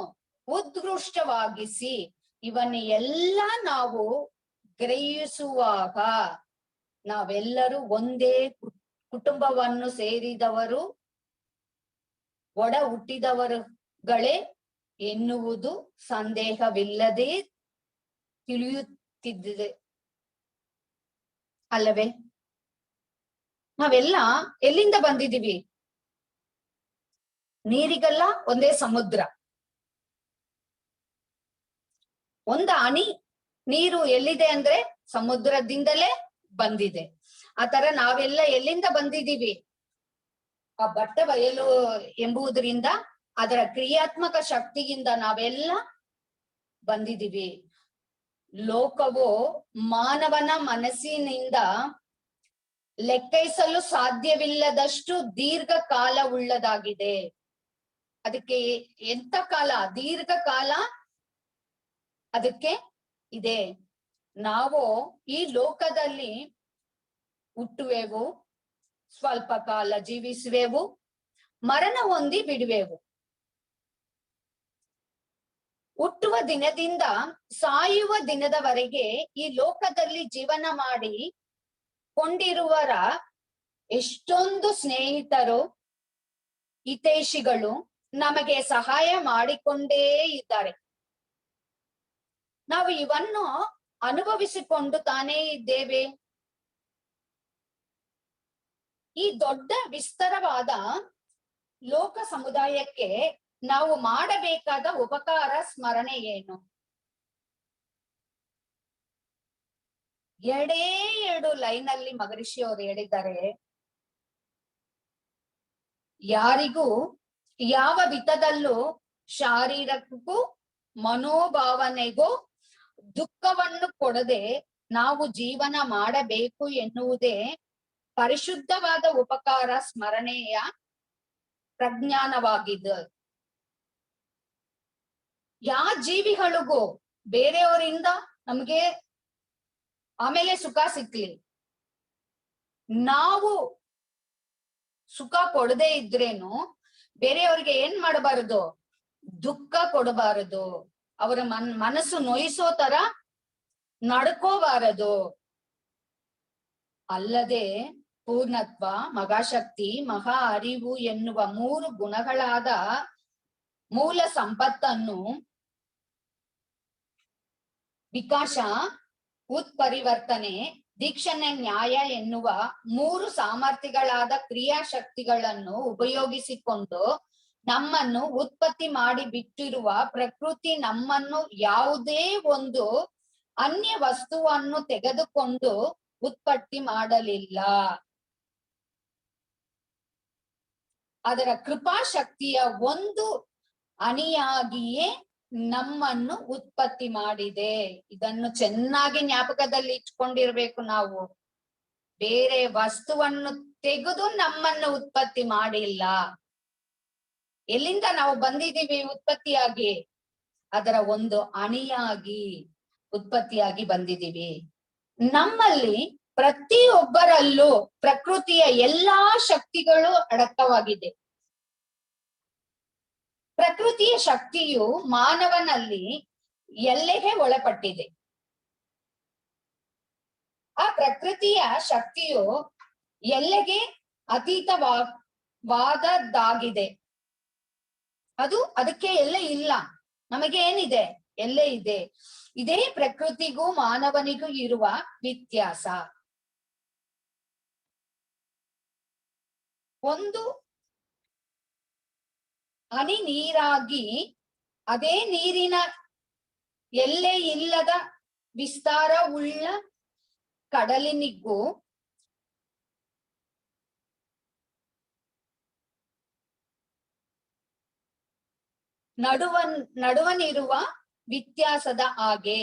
ಉತ್ಕೃಷ್ಟವಾಗಿಸಿ ಇವನ್ನೆಲ್ಲ ನಾವು ಗ್ರಹಿಸುವಾಗ ನಾವೆಲ್ಲರೂ ಒಂದೇ ಕುಟುಂಬವನ್ನು ಸೇರಿದವರು, ಒಡ ಹುಟ್ಟಿದವರುಗಳೇ ಎನ್ನುವುದು ಸಂದೇಹವಿಲ್ಲದೆ ತಿಳಿಯುತ್ತಿದ್ದಿದೆ ಅಲ್ಲವೇ? ನಾವೆಲ್ಲ ಎಲ್ಲಿಂದ ಬಂದಿದೀವಿ? ನೀರಿಗೆಲ್ಲ ಒಂದೇ ಸಮುದ್ರ. ಒಂದು ಹನಿ ನೀರು ಎಲ್ಲಿದೆ ಅಂದ್ರೆ ಸಮುದ್ರದಿಂದಲೇ ಬಂದಿದೆ. ಆ ತರ ನಾವೆಲ್ಲ ಎಲ್ಲಿಂದ ಬಂದಿದೀವಿ? ಆ ಬಟ್ಟ ಬಯಲು ಎಂಬುದರಿಂದ, ಅದರ ಕ್ರಿಯಾತ್ಮಕ ಶಕ್ತಿಯಿಂದ ನಾವೆಲ್ಲ ಬಂದಿದೀವಿ. ಲೋಕವು ಮಾನವನ ಮನಸ್ಸಿನಿಂದ ಲೆಕ್ಕೈಸಲು ಸಾಧ್ಯವಿಲ್ಲದಷ್ಟು ದೀರ್ಘಕಾಲ ಉಳ್ಳದಾಗಿದೆ. ಅದಕ್ಕೆ ಎಂತ ಕಾಲ? ದೀರ್ಘಕಾಲ ಅದಕ್ಕೆ ಇದೆ. ನಾವು ಈ ಲೋಕದಲ್ಲಿ ಹುಟ್ಟುವೆವು, ಸ್ವಲ್ಪ ಕಾಲ ಜೀವಿಸುವೆವು, ಮರಣ ಹೊಂದಿ ಬಿಡುವೆವು. ಹುಟ್ಟುವ ದಿನದಿಂದ ಸಾಯುವ ದಿನದವರೆಗೆ ಈ ಲೋಕದಲ್ಲಿ ಜೀವನ ಮಾಡಿ ಕೊಂಡಿರುವರ ಎಷ್ಟೊಂದು ಸ್ನೇಹಿತರು, ಹಿತೈಷಿಗಳು ನಮಗೆ ಸಹಾಯ ಮಾಡಿಕೊಂಡೇ ಇದ್ದಾರೆ. ನಾವು ಇವನ್ನು ಅನುಭವಿಸಿಕೊಂಡು ತಾನೇ ಇದ್ದೇವೆ. ಈ ದೊಡ್ಡ ವಿಸ್ತಾರವಾದ ಲೋಕ ಸಮುದಾಯಕ್ಕೆ ನಾವು ಮಾಡಬೇಕಾದ ಉಪಕಾರ ಸ್ಮರಣೆ ಏನು? ಎರಡು ಲೈನಲ್ಲಿ ಮಹರ್ಷಿ ಅವರು ಹೇಳಿದ್ದಾರೆ, ಯಾರಿಗೂ ಯಾವ ವಿಧದಲ್ಲೂ ಶಾರೀರಿಕಕ್ಕೂ ಮನೋಭಾವನೆಗೂ ದುಃಖವನ್ನು ಕೊಡದೆ ನಾವು ಜೀವನ ಮಾಡಬೇಕು ಎನ್ನುವುದೇ ಪರಿಶುದ್ಧವಾದ ಉಪಕಾರ ಸ್ಮರಣೆಯ ಪ್ರಜ್ಞಾನವಾಗಿದೆ. ಯಾವ ಜೀವಿಗಳಿಗೂ ಬೇರೆಯವರಿಂದ ನಮ್ಗೆ ಆಮೇಲೆ ಸುಖ ಸಿಕ್ಲಿ, ನಾವು ಸುಖ ಕೊಡದೇ ಇದ್ರೇನು ಬೇರೆಯವ್ರಿಗೆ ಏನ್ ಮಾಡಬಾರದು? ದುಃಖ ಕೊಡಬಾರದು. ಅವರ ಮನಸ್ಸು ನೋಯಿಸೋ ತರ ನಡ್ಕೋಬಾರದು. ಅಲ್ಲದೆ ಪೂರ್ಣತ್ವ, ಮಹಾಶಕ್ತಿ, ಮಹಾ ಅರಿವು ಎನ್ನುವ 3 ಗುಣಗಳಾದ ಮೂಲ ಸಂಪತ್ತನ್ನು ವಿಕಾಸ, ಉತ್ಪರಿವರ್ತನೆ, ದೀಕ್ಷಣ, ನ್ಯಾಯ ಎನ್ನುವ 3 ಸಾಮರ್ಥ್ಯಗಳಾದ ಕ್ರಿಯಾಶಕ್ತಿಗಳನ್ನು ಉಪಯೋಗಿಸಿಕೊಂಡು ನಮ್ಮನ್ನು ಉತ್ಪತ್ತಿ ಮಾಡಿ ಬಿಟ್ಟಿರುವ ಪ್ರಕೃತಿ ನಮ್ಮನ್ನು ಯಾವುದೇ ಒಂದು ಅನ್ಯ ವಸ್ತುವನ್ನು ತೆಗೆದುಕೊಂಡು ಉತ್ಪತ್ತಿ ಮಾಡಲಿಲ್ಲ. ಅದರ ಕೃಪಾಶಕ್ತಿಯ ಒಂದು ಅಣಿಯಾಗಿಯೇ ನಮ್ಮನ್ನು ಉತ್ಪತ್ತಿ ಮಾಡಿದೆ. ಇದನ್ನು ಚೆನ್ನಾಗಿ ಜ್ಞಾಪಕದಲ್ಲಿ ಇಟ್ಕೊಂಡಿರ್ಬೇಕು. ನಾವು ಬೇರೆ ವಸ್ತುವನ್ನು ತೆಗೆದು ನಮ್ಮನ್ನು ಉತ್ಪತ್ತಿ ಮಾಡಿಲ್ಲ. ಎಲ್ಲಿಂದ ನಾವು ಬಂದಿದ್ದೀವಿ ಉತ್ಪತ್ತಿಯಾಗಿ? ಅದರ ಒಂದು ಅಣಿಯಾಗಿ ಉತ್ಪತ್ತಿಯಾಗಿ ಬಂದಿದ್ದೀವಿ. ನಮ್ಮಲ್ಲಿ ಪ್ರತಿಯೊಬ್ಬರಲ್ಲೂ ಪ್ರಕೃತಿಯ ಎಲ್ಲಾ ಶಕ್ತಿಗಳು ಅಡಕವಾಗಿದೆ. ಪ್ರಕೃತಿಯ ಶಕ್ತಿಯು ಮಾನವನಲ್ಲಿ ಎಲ್ಲೆಗೆ ಒಳಪಟ್ಟಿದೆ. ಆ ಪ್ರಕೃತಿಯ ಶಕ್ತಿಯು ಎಲ್ಲೆಗೆ ಅತೀತವಾದದ್ದಾಗಿದೆ. ಅದಕ್ಕೆ ಎಲ್ಲೇ ಇಲ್ಲ. ನಮಗೆ ಏನಿದೆ? ಎಲ್ಲೇ ಇದೆ. ಇದೇ ಪ್ರಕೃತಿಗೂ ಮಾನವನಿಗೂ ಇರುವ ವ್ಯತ್ಯಾಸ. ಒಂದು ಹನಿ ನೀರಾಗಿ ಅದೇ ನೀರಿನ ಎಲ್ಲೇ ಇಲ್ಲದ ವಿಸ್ತಾರವುಳ್ಳ ಕಡಲಿನಿಗೂ ನಡುವನಿರುವ ವ್ಯತ್ಯಾಸದ ಹಾಗೆ.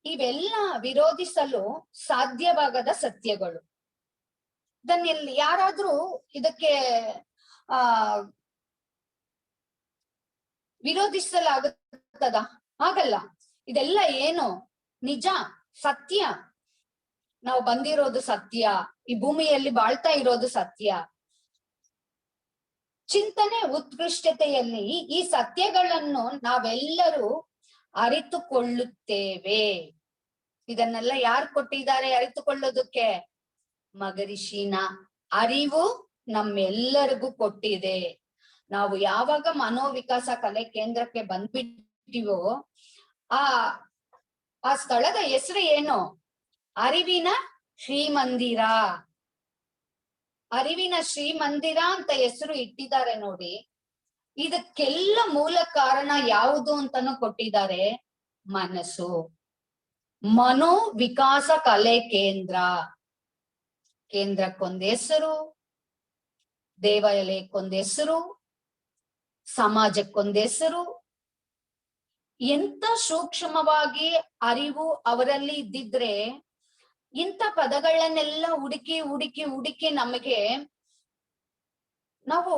ಇವೆಲ್ಲ ವಿರೋಧಿಸಲು ಸಾಧ್ಯವಾಗದ ಸತ್ಯಗಳು. ಇದನ್ನೆಲ್ಲಿ ಯಾರಾದ್ರೂ ಇದಕ್ಕೆ ವಿರೋಧಿಸಲಾಗುತ್ತದ? ಆಗಲ್ಲ. ಇದೆಲ್ಲ ಏನು? ನಿಜ, ಸತ್ಯ. ನಾವು ಬಂದಿರೋದು ಸತ್ಯ, ಈ ಭೂಮಿಯಲ್ಲಿ ಬಾಳ್ತಾ ಇರೋದು ಸತ್ಯ. ಚಿಂತನೆ ಉತ್ಕೃಷ್ಟತೆಯಲ್ಲಿ ಈ ಸತ್ಯಗಳನ್ನು ನಾವೆಲ್ಲರೂ ಅರಿತುಕೊಳ್ಳುತ್ತೇವೆ. ಇದನ್ನೆಲ್ಲ ಯಾರು ಕೊಟ್ಟಿದ್ದಾರೆ ಅರಿತುಕೊಳ್ಳೋದಕ್ಕೆ? ಮಹರ್ಷಿನ ಅರಿವು ನಮ್ಮೆಲ್ಲರಿಗೂ ಕೊಟ್ಟಿದೆ. ನಾವು ಯಾವಾಗ ಮನೋವಿಕಾಸ ಕಲೆ ಕೇಂದ್ರಕ್ಕೆ ಬಂದ್ಬಿಟ್ಟಿವೋ ಆ ಸ್ಥಳದ ಹೆಸರು ಏನು? ಅರಿವಿನ ಶ್ರೀಮಂದಿರ. ಅರಿವಿನ ಶ್ರೀಮಂದಿರ ಅಂತ ಹೆಸರು ಇಟ್ಟಿದ್ದಾರೆ ನೋಡಿ. ಇದಕ್ಕೆಲ್ಲ ಮೂಲ ಕಾರಣ ಯಾವುದು ಅಂತಾನು ಕೊಟ್ಟಿದ್ದಾರೆ. ಮನಸ್ಸು. ಮನೋ ವಿಕಾಸ ಕಲೆ ಕೇಂದ್ರ. ಕೇಂದ್ರಕ್ಕೊಂದು ಹೆಸರು, ದೇವಾಲಯಕ್ಕೊಂದು ಹೆಸರು, ಸಮಾಜಕ್ಕೊಂದು ಹೆಸರು, ಎಂತ ಸೂಕ್ಷ್ಮವಾಗಿ ಅರಿವು ಅವರಲ್ಲಿ ಇದ್ದಿದ್ರೆ ಇಂಥ ಪದಗಳನ್ನೆಲ್ಲ ಹುಡುಕಿ ನಮಗೆ ನಾವು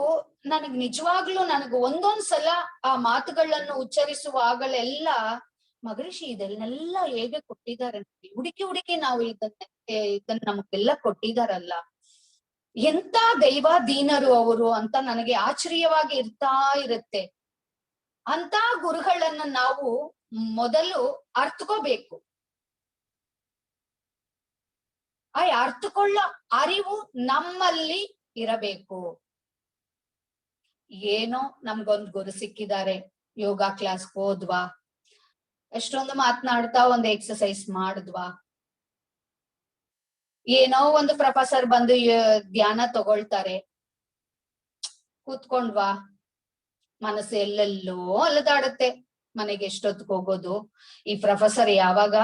ನನಗ್ ಒಂದೊಂದ್ ಸಲ ಆ ಮಾತುಗಳನ್ನು ಉಚ್ಚರಿಸುವಾಗಲೆಲ್ಲ ಮಗರಿಷಿ ಇದನ್ನೆಲ್ಲ ಹೇಗೆ ಕೊಟ್ಟಿದ್ದಾರೆ, ಹುಡುಕಿ ನಾವು ಇದನ್ನ ನಮಗೆಲ್ಲ ಕೊಟ್ಟಿದಾರಲ್ಲ, ಎಂತ ದೈವಾಧೀನರು ಅವರು ಅಂತ ನನಗೆ ಆಶ್ಚರ್ಯವಾಗಿ ಇರ್ತಾ ಇರುತ್ತೆ. ಅಂತ ಗುರುಗಳನ್ನ ನಾವು ಮೊದಲು ಅರ್ಥಕೋಬೇಕು. ಆ ಅರ್ಥಕೊಳ್ಳೋ ಅರಿವು ನಮ್ಮಲ್ಲಿ ಇರಬೇಕು. ಏನೋ ನಮ್ಗೊಂದ್ ಗುರು ಸಿಕ್ಕಿದ್ದಾರೆ, ಯೋಗ ಕ್ಲಾಸ್ ಹೋದ್ವಾ, ಎಷ್ಟೊಂದು ಮಾತನಾಡ್ತಾ ಒಂದು ಎಕ್ಸರ್ಸೈಸ್ ಮಾಡಿದ್ವಾ, ಏನೋ ಒಂದು ಪ್ರೊಫೆಸರ್ ಬಂದು ಧ್ಯಾನ ತಗೊಳ್ತಾರೆ, ಕೂತ್ಕೊಂಡ್ವಾ, ಮನಸ್ಸು ಎಲ್ಲೆಲ್ಲೋ ಅಲದಾಡುತ್ತೆ. ಮನೆಗೆ ಎಷ್ಟೊತ್ತಿಗೆ ಹೋಗೋದು, ಈ ಪ್ರೊಫೆಸರ್ ಯಾವಾಗ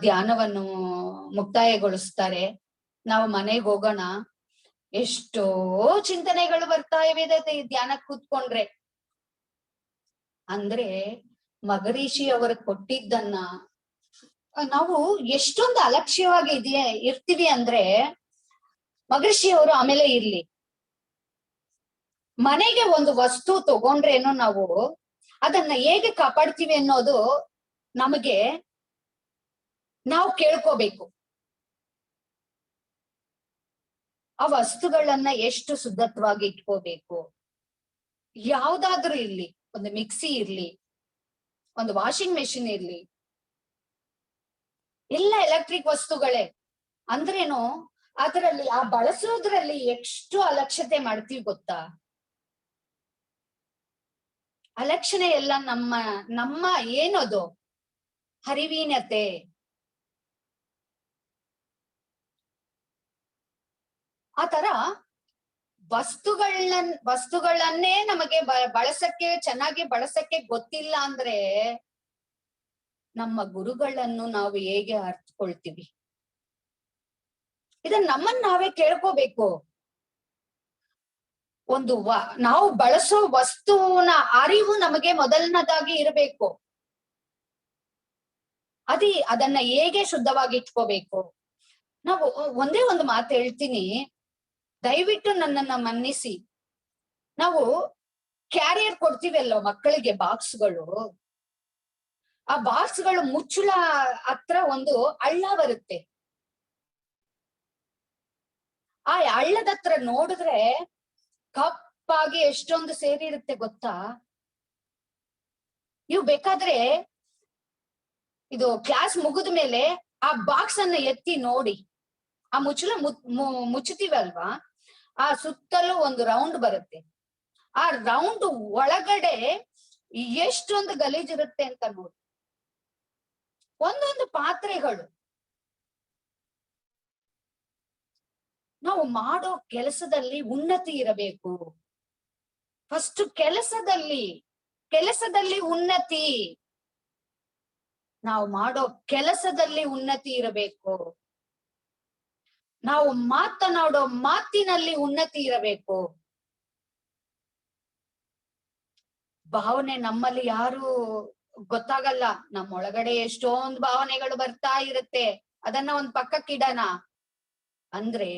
ಧ್ಯಾನವನ್ನು ಮುಕ್ತಾಯಗೊಳಿಸ್ತಾರೆ, ನಾವು ಮನೆಗೆ ಹೋಗೋಣ, ಎಷ್ಟೋ ಚಿಂತನೆಗಳು ಬರ್ತಾ ಇವೆ ಧ್ಯಾನಕ್ಕೆ ಕೂತ್ಕೊಂಡ್ರೆ. ಅಂದ್ರೆ ಮಗರಿಷಿ ಅವರು ಕೊಟ್ಟಿದ್ದನ್ನ ನಾವು ಎಷ್ಟೊಂದು ಅಲಕ್ಷ್ಯವಾಗಿ ಇರ್ತೀವಿ ಅಂದ್ರೆ, ಮಗರಿಷಿ ಅವರು ಆಮೇಲೆ ಇರ್ಲಿ, ಮನೆಗೆ ಒಂದು ವಸ್ತು ತಗೊಂಡ್ರೇನು ನಾವು ಅದನ್ನ ಹೇಗೆ ಕಾಪಾಡ್ತೀವಿ ಅನ್ನೋದು ನಾವು ಕೇಳ್ಕೋಬೇಕು. ಆ ವಸ್ತುಗಳನ್ನ ಎಷ್ಟು ಶುದ್ಧತ್ವಾಗಿ ಇಟ್ಕೋಬೇಕು. ಯಾವ್ದಾದ್ರೂ ಇರ್ಲಿ, ಒಂದು ಮಿಕ್ಸಿ ಇರ್ಲಿ, ಒಂದು ವಾಷಿಂಗ್ ಮೆಷಿನ್ ಇರ್ಲಿ, ಎಲ್ಲ ಎಲೆಕ್ಟ್ರಿಕ್ ವಸ್ತುಗಳೇ. ಅಂದ್ರೇನು, ಅದರಲ್ಲಿ ಆ ಬಳಸೋದ್ರಲ್ಲಿ ಎಷ್ಟು ಅಲಕ್ಷ್ಯತೆ ಮಾಡ್ತೀವಿ ಗೊತ್ತಾ? ಅಲಕ್ಷಣೆ ಎಲ್ಲ ನಮ್ಮ ಏನದು ಹರಿವೀನತೆ. ಆ ತರ ವಸ್ತುಗಳನ್ನೇ ನಮಗೆ ಚೆನ್ನಾಗಿ ಬಳಸಕ್ಕೆ ಗೊತ್ತಿಲ್ಲ ಅಂದ್ರೆ ನಮ್ಮ ಗುರುಗಳನ್ನು ನಾವು ಹೇಗೆ ಅರ್ಥಕೊಳ್ತೀವಿ? ಇದನ್ನ ನಮ್ಮನ್ನ ನಾವೇ ಕೇಳ್ಕೋಬೇಕು. ನಾವು ಬಳಸೋ ವಸ್ತುವಿನ ಅರಿವು ನಮಗೆ ಮೊದಲನೇದಾಗಿ ಇರಬೇಕು. ಅದನ್ನ ಹೇಗೆ ಶುದ್ಧವಾಗಿ ಇಟ್ಕೋಬೇಕು? ನಾವು ಒಂದೇ ಒಂದು ಮಾತು ಹೇಳ್ತೀನಿ, ದಯವಿಟ್ಟು ನನ್ನನ್ನ ಮನ್ನಿಸಿ. ನಾವು ಕ್ಯಾರಿಯರ್ ಕೊಡ್ತೀವಲ್ಲೋ ಮಕ್ಕಳಿಗೆ, ಬಾಕ್ಸ್ಗಳು, ಆ ಬಾಕ್ಸ್ಗಳು ಮುಚ್ಚಳ ಹತ್ರ ಒಂದು ಹಳ್ಳ ಬರುತ್ತೆ. ಆ ಹಳ್ಳದ ಹತ್ರ ನೋಡಿದ್ರೆ ಕಪ್ಪಾಗಿ ಎಷ್ಟೊಂದು ಸೇರಿರುತ್ತೆ ಗೊತ್ತಾ? ನೀವು ಬೇಕಾದ್ರೆ ಇದು ಕ್ಲಾಸ್ ಮುಗಿದ ಮೇಲೆ ಆ ಬಾಕ್ಸ್ ಅನ್ನ ಎತ್ತಿ ನೋಡಿ, ಆ ಮುಚ್ಚಳ ಮುಚ್ಚುತ್ತೀವಲ್ವಾ, ಆ ಸುತ್ತಲೂ ಒಂದು ರೌಂಡ್ ಬರುತ್ತೆ. ಆ ರೌಂಡ್ ಒಳಗಡೆ ಎಷ್ಟೊಂದು ಗಲೀಜಿರುತ್ತೆ ಅಂತ ನೋಡಿ. ಒಂದೊಂದು ಪಾತ್ರೆಗಳು, ನಾವು ಮಾಡೋ ಕೆಲಸದಲ್ಲಿ ಉನ್ನತಿ ಇರಬೇಕು. ಫಸ್ಟ್ ಕೆಲಸದಲ್ಲಿ ಉನ್ನತಿ, ನಾವು ಮಾಡೋ ಕೆಲಸದಲ್ಲಿ ಉನ್ನತಿ ಇರಬೇಕು. ನಾವು ಮಾತನಾಡೋ ಮಾತಿನಲ್ಲಿ ಉನ್ನತಿ ಇರಬೇಕು. ಭಾವನೆ ನಮ್ಮಲ್ಲಿ ಯಾರು ಗೊತ್ತಾಗಲ್ಲ, ನಮ್ಮೊಳಗಡೆ ಎಷ್ಟೊಂದು ಭಾವನೆಗಳು ಬರ್ತಾ ಇರುತ್ತೆ. ಅದನ್ನ ಒಂದ್ ಪಕ್ಕಕ್ಕಿಡೋಣ. ಅಂದ್ರೆ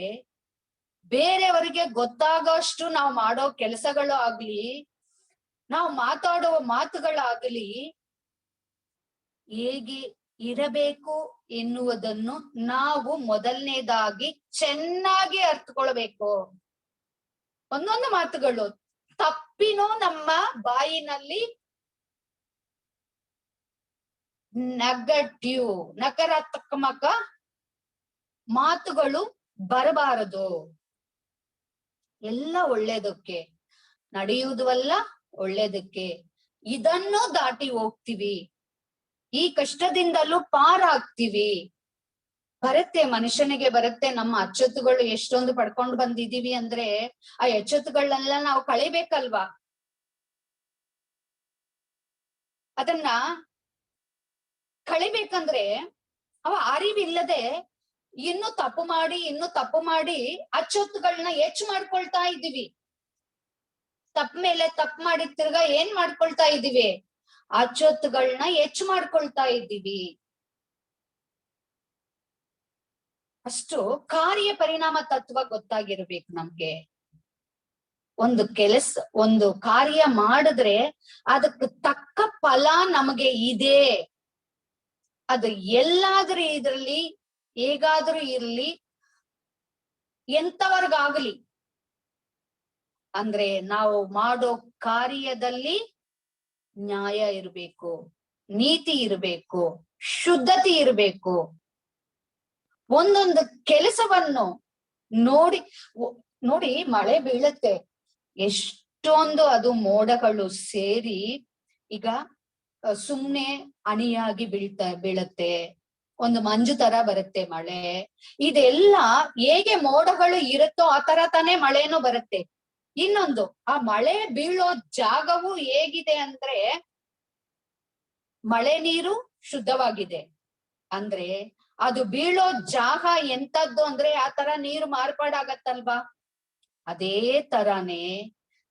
ಬೇರೆಯವರಿಗೆ ಗೊತ್ತಾಗೋಷ್ಟು ನಾವು ಮಾಡೋ ಕೆಲಸಗಳು ಆಗ್ಲಿ, ನಾವು ಮಾತಾಡೋ ಮಾತುಗಳಾಗ್ಲಿ ಹೇಗೆ ಇರಬೇಕು ಎನ್ನುವುದನ್ನು ನಾವು ಮೊದಲನೇದಾಗಿ ಚೆನ್ನಾಗಿ ಅರ್ಥಕೊಳ್ಬೇಕು. ಒಂದೊಂದು ಮಾತುಗಳು ತಪ್ಪಿನೂ ನಮ್ಮ ಬಾಯಿನಲ್ಲಿ ನಕಾರಾತ್ಮಕ ಮಾತುಗಳು ಬರಬಾರದು. ಎಲ್ಲ ಒಳ್ಳೇದಕ್ಕೆ ನಡೆಯುವುದಲ್ಲ, ಒಳ್ಳೇದಕ್ಕೆ. ಇದನ್ನು ದಾಟಿ ಹೋಗ್ತೀವಿ, ಈ ಕಷ್ಟದಿಂದಲೂ ಪಾರಾಗ್ತೀವಿ. ಬರುತ್ತೆ, ಮನುಷ್ಯನಿಗೆ ಬರುತ್ತೆ. ನಮ್ಮ ಅಚ್ಚೊತ್ತುಗಳು ಎಷ್ಟೊಂದು ಪಡ್ಕೊಂಡು ಬಂದಿದೀವಿ ಅಂದ್ರೆ ಆ ಎಚ್ಚೊತ್ತುಗಳನ್ನೆಲ್ಲ ನಾವು ಕಳಿಬೇಕಲ್ವಾ? ಅದನ್ನ ಕಳಿಬೇಕಂದ್ರೆ ಅವ ಅರಿವಿಲ್ಲದೆ ಇನ್ನು ತಪ್ಪು ಮಾಡಿ ಅಚ್ಚೊತ್ತುಗಳನ್ನ ಹೆಚ್ಚು ಮಾಡ್ಕೊಳ್ತಾ ಇದ್ದೀವಿ. ತಪ್ಪ ಮೇಲೆ ತಪ್ಪು ಮಾಡಿ ತಿರ್ಗಾ ಏನ್ ಮಾಡ್ಕೊಳ್ತಾ ಇದೀವಿ? ಅಚ್ಚೊತ್ತುಗಳನ್ನ ಹೆಚ್ಚು ಮಾಡ್ಕೊಳ್ತಾ ಇದ್ದೀವಿ. ಅಷ್ಟು ಕಾರ್ಯ ಪರಿಣಾಮ ತತ್ವ ಗೊತ್ತಾಗಿರ್ಬೇಕು ನಮ್ಗೆ. ಒಂದು ಕಾರ್ಯ ಮಾಡಿದ್ರೆ ಅದಕ್ಕೆ ತಕ್ಕ ಫಲ ನಮಗೆ ಇದೆ. ಅದು ಎಲ್ಲಾದ್ರೂ ಇದ್ರಲ್ಲಿ, ಹೇಗಾದ್ರೂ ಇರ್ಲಿ, ಎಂತವರ್ಗಾಗ್ಲಿ, ಅಂದ್ರೆ ನಾವು ಮಾಡೋ ಕಾರ್ಯದಲ್ಲಿ ನ್ಯಾಯ ಇರ್ಬೇಕು, ನೀತಿ ಇರ್ಬೇಕು, ಶುದ್ಧತೆ ಇರ್ಬೇಕು. ಒಂದೊಂದು ಕೆಲಸವನ್ನು ನೋಡಿ ಮಳೆ ಬೀಳತ್ತೆ, ಎಷ್ಟೊಂದು ಅದು ಮೋಡಗಳು ಸೇರಿ ಈಗ ಸುಮ್ನೆ ಹನಿಯಾಗಿ ಬೀಳತ್ತೆ, ಒಂದು ಮಂಜು ತರ ಬರುತ್ತೆ ಮಳೆ. ಇದೆಲ್ಲ ಹೇಗೆ ಮೋಡಗಳು ಇರುತ್ತೋ ಆ ತರ ತಾನೇ ಮಳೆನೂ ಬರುತ್ತೆ. ಇನ್ನೊಂದು, ಆ ಮಳೆ ಬೀಳೋ ಜಾಗವು ಹೇಗಿದೆ ಅಂದ್ರೆ ಮಳೆ ನೀರು ಶುದ್ಧವಾಗಿದೆ ಅಂದ್ರೆ ಅದು ಬೀಳೋ ಜಾಗ ಎಂತದ್ದು ಅಂದ್ರೆ ಆ ತರ ನೀರು ಮಾರ್ಪಾಡಾಗತ್ತಲ್ವಾ. ಅದೇ ತರಾನೇ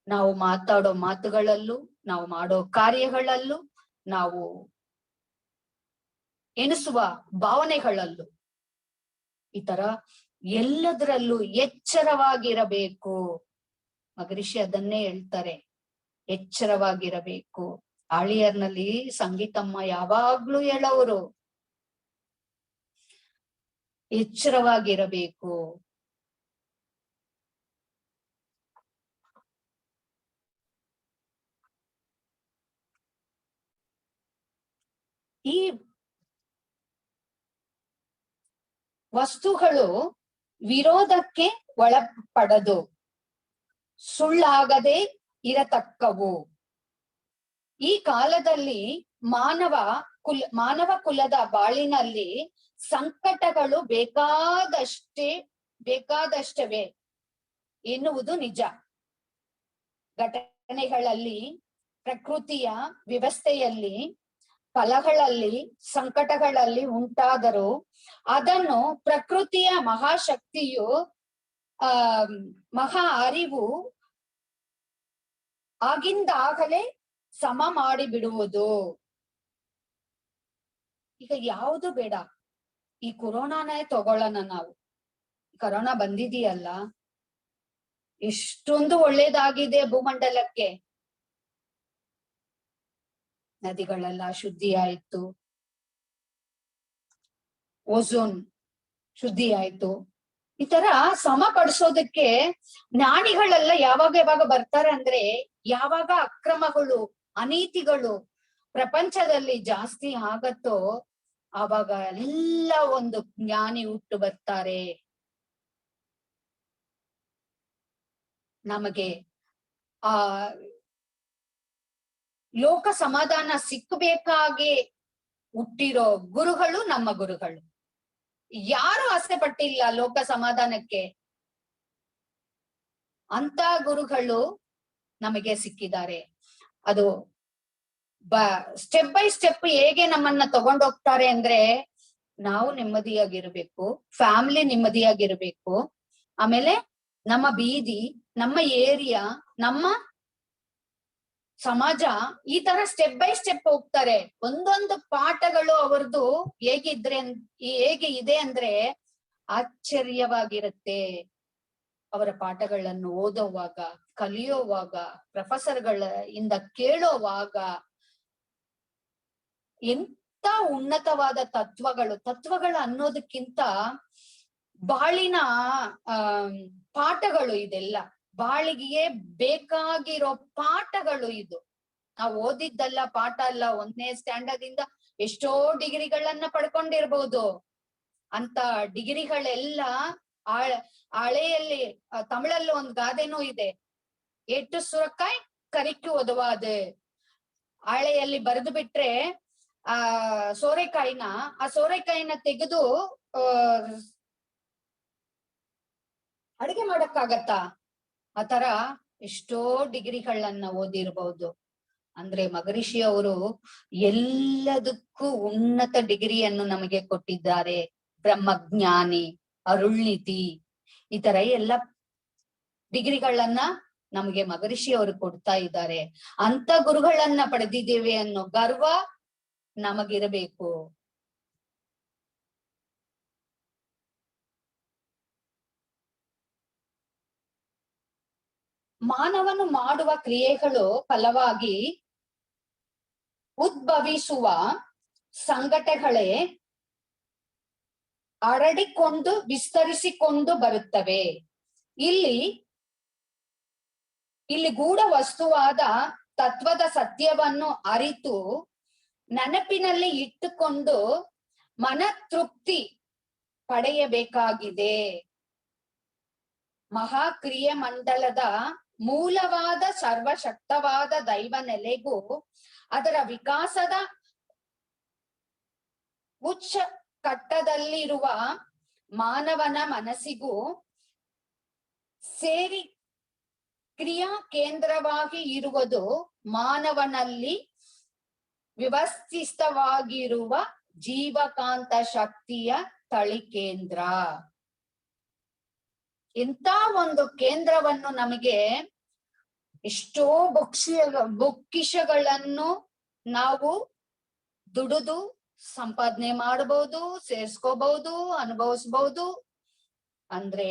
ನಾವು ಮಾತಾಡೋ ಮಾತುಗಳಲ್ಲೂ, ನಾವು ಮಾಡೋ ಕಾರ್ಯಗಳಲ್ಲೂ, ನಾವು ಎಣಿಸುವ ಭಾವನೆಗಳಲ್ಲೂ ಈ ತರ ಎಲ್ಲದರಲ್ಲೂ ಎಚ್ಚರವಾಗಿರಬೇಕು. ಮಹರ್ಷಿ ಅದನ್ನೇ ಹೇಳ್ತಾರೆ, ಎಚ್ಚರವಾಗಿರಬೇಕು. ಆಳಿಯರ್ನಲ್ಲಿ ಸಂಗೀತಮ್ಮ ಯಾವಾಗ್ಲೂ ಹೇಳೋರು, ಎಚ್ಚರವಾಗಿರಬೇಕು. ಈ ವಸ್ತುಗಳು ವಿರೋಧಕ್ಕೆ ಒಳಪಡದು, ಸುಳ್ಳಾಗದೆ ಇರತಕ್ಕವು. ಈ ಕಾಲದಲ್ಲಿ ಮಾನವ ಕುಲದ ಬಾಳಿನಲ್ಲಿ ಸಂಕಟಗಳು ಬೇಕಾದಷ್ಟವೇ ಎನ್ನುವುದು ನಿಜ. ಘಟನೆಗಳಲ್ಲಿ, ಪ್ರಕೃತಿಯ ವ್ಯವಸ್ಥೆಯಲ್ಲಿ, ಫಲಗಳಲ್ಲಿ, ಸಂಕಟಗಳಲ್ಲಿ ಉಂಟಾದರೂ ಅದನ್ನು ಪ್ರಕೃತಿಯ ಮಹಾಶಕ್ತಿಯು ಮಹಾ ಅರಿವು ಆಗಿಂದಾಗಲೇ ಸಮ ಮಾಡಿ ಬಿಡುವುದು. ಈಗ ಯಾವುದು ಬೇಡ, ಈ ಕೊರೋನಾನೇ ತಗೊಳ್ಳೋಣ ನಾವು. ಕೊರೋನಾ ಬಂದಿದೆಯಲ್ಲ, ಎಷ್ಟೊಂದು ಒಳ್ಳೇದಾಗಿದೆ ಭೂಮಂಡಲಕ್ಕೆ. ನದಿಗಳೆಲ್ಲ ಶುದ್ಧಿ ಆಯ್ತು, ಓಝೋನ್ ಶುದ್ಧಿ ಆಯ್ತು. ಈ ತರ ಸಮಪಡಿಸೋದಕ್ಕೆ ಜ್ಞಾನಿಗಳೆಲ್ಲ ಯಾವಾಗ ಬರ್ತಾರೆ ಅಂದ್ರೆ, ಯಾವಾಗ ಅಕ್ರಮಗಳು, ಅನೀತಿಗಳು ಪ್ರಪಂಚದಲ್ಲಿ ಜಾಸ್ತಿ ಆಗತ್ತೋ ಆವಾಗ ಎಲ್ಲ ಒಂದು ಜ್ಞಾನಿ ಹುಟ್ಟು ಬರ್ತಾರೆ. ನಮಗೆ ಆ ಲೋಕ ಸಮಾಧಾನ ಸಿಕ್ಕಬೇಕಾಗಿ ಹುಟ್ಟಿರೋ ಗುರುಗಳು ನಮ್ಮ ಗುರುಗಳು. ಯಾರು ಆಸೆ ಪಟ್ಟಿಲ್ಲ ಲೋಕ ಸಮಾಧಾನಕ್ಕೆ, ಅಂತ ಗುರುಗಳು ನಮಗೆ ಸಿಕ್ಕಿದ್ದಾರೆ. ಅದು ಸ್ಟೆಪ್ ಬೈ ಸ್ಟೆಪ್ ಹೇಗೆ ನಮ್ಮನ್ನ ತಗೊಂಡೋಗ್ತಾರೆ ಅಂದ್ರೆ, ನಾವು ನೆಮ್ಮದಿಯಾಗಿರ್ಬೇಕು, ಫ್ಯಾಮಿಲಿ ನೆಮ್ಮದಿಯಾಗಿರ್ಬೇಕು, ಆಮೇಲೆ ನಮ್ಮ ಬೀದಿ, ನಮ್ಮ ಏರಿಯಾ, ನಮ್ಮ ಸಮಾಜ, ಈ ತರ ಸ್ಟೆಪ್ ಬೈ ಸ್ಟೆಪ್ ಹೋಗ್ತಾರೆ. ಒಂದೊಂದು ಪಾಠಗಳು ಅವರದು ಹೇಗೆ ಇದೆ ಅಂದ್ರೆ ಆಶ್ಚರ್ಯವಾಗಿರುತ್ತೆ. ಅವರ ಪಾಠಗಳನ್ನು ಓದೋವಾಗ, ಕಲಿಯೋವಾಗ, ಪ್ರೊಫೆಸರ್ಗಳ ಇಂದ ಕೇಳೋವಾಗ ಎಂತ ಉನ್ನತವಾದ ತತ್ವಗಳು ಅನ್ನೋದಕ್ಕಿಂತ ಬಾಳಿನ ಪಾಠಗಳು ಇದೆಲ್ಲ. ಬಾಳಿಗೆ ಬೇಕಾಗಿರೋ ಪಾಠಗಳು ಇದು. ನಾವು ಓದಿದ್ದಲ್ಲ, ಪಾಠ ಅಲ್ಲ. 1ನೇ ಸ್ಟ್ಯಾಂಡರ್ಡ್ ಇಂದ ಎಷ್ಟೋ ಡಿಗ್ರಿಗಳನ್ನ ಪಡ್ಕೊಂಡಿರ್ಬೋದು. ಅಂತ ಡಿಗ್ರಿಗಳೆಲ್ಲ ಹಳೆಯಲ್ಲಿ, ತಮಿಳಲ್ಲಿ ಒಂದು ಗಾದೆನೂ ಇದೆ, ಎಟ್ಟು ಸುರಕಾಯ್ ಕರಿಕು ಒದವಾದು. ಹಳೆಯಲ್ಲಿ ಬರೆದು ಬಿಟ್ರೆ ಆ ಸೋರೆಕಾಯಿನ ತೆಗೆದು ಅಡಿಗೆ ಮಾಡಕ್ಕಾಗತ್ತಾ? ಆತರ ಎಷ್ಟೋ ಡಿಗ್ರಿಗಳನ್ನ ಓದಿರ್ಬಹುದು. ಅಂದ್ರೆ ಮಹರ್ಷಿ ಅವರು ಎಲ್ಲದಕ್ಕೂ ಉನ್ನತ ಡಿಗ್ರಿಯನ್ನು ನಮಗೆ ಕೊಟ್ಟಿದ್ದಾರೆ. ಬ್ರಹ್ಮಜ್ಞಾನಿ, ಅರುಳ್ನಿತಿ, ಈ ತರ ಎಲ್ಲ ಡಿಗ್ರಿಗಳನ್ನ ನಮಗೆ ಮಗರಿಷಿ ಅವರು ಕೊಡ್ತಾ ಇದ್ದಾರೆ. ಅಂತ ಗುರುಗಳನ್ನ ಪಡೆದಿದ್ದೇವೆ ಅನ್ನೋ ಗರ್ವ ನಮಗಿರಬೇಕು. ಮಾನವನು ಮಾಡುವ ಕ್ರಿಯೆಗಳು ಫಲವಾಗಿ ಉದ್ಭವಿಸುವ ಸಂಘಟನೆಗಳೇ ಹರಡಿಕೊಂಡು ವಿಸ್ತರಿಸಿಕೊಂಡು ಬರುತ್ತವೆ. ಇಲ್ಲಿ ಗೂಢ ವಸ್ತುವಾದ ತತ್ವದ ಸತ್ಯವನ್ನು ಅರಿತು ನೆನಪಿನಲ್ಲಿ ಇಟ್ಟುಕೊಂಡು ಮನತೃಪ್ತಿ ಪಡೆಯಬೇಕಾಗಿದೆ. ಮಹಾಕ್ರಿಯೆ ಮಂಡಲದ ಮೂಲವಾದ ಸರ್ವಶಕ್ತವಾದ ದೈವ ನೆಲೆಗೂ ಅದರ ವಿಕಾಸದ ಉಚ್ಚ ಕಟ್ಟದಲ್ಲಿರುವ ಮಾನವನ ಮನಸ್ಸಿಗೂ ಸೇರಿ ಕ್ರಿಯಾ ಕೇಂದ್ರವಾಗಿ ಇರುವುದು ಮಾನವನಲ್ಲಿ ವ್ಯವಸ್ಥಿತವಾಗಿರುವ ಜೀವಕಾಂತ ಶಕ್ತಿಯ ತಳಿಕೇಂದ್ರ. ಇಂಥ ಒಂದು ಕೇಂದ್ರವನ್ನು ನಮಗೆ ಎಷ್ಟೋ ಬೊಕ್ಕಿಷಗಳನ್ನು ನಾವು ದುಡಿದು ಸಂಪಾದನೆ ಮಾಡಬಹುದು, ಸೇರ್ಸ್ಕೋಬಹುದು, ಅನುಭವಿಸಬಹುದು. ಅಂದ್ರೆ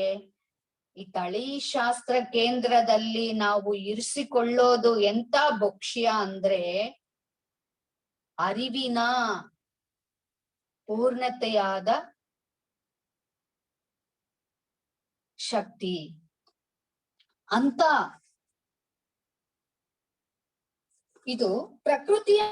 ಈ ತಳಿಶಾಸ್ತ್ರ ಕೇಂದ್ರದಲ್ಲಿ ನಾವು ಇರಿಸಿಕೊಳ್ಳೋದು ಎಂತ ಭಕ್ಷ್ಯ ಅಂದ್ರೆ ಅರಿವಿನ ಪೂರ್ಣತೆಯಾದ ಶಕ್ತಿ. ಅಂತ ಇದು ಪ್ರಕೃತಿಯ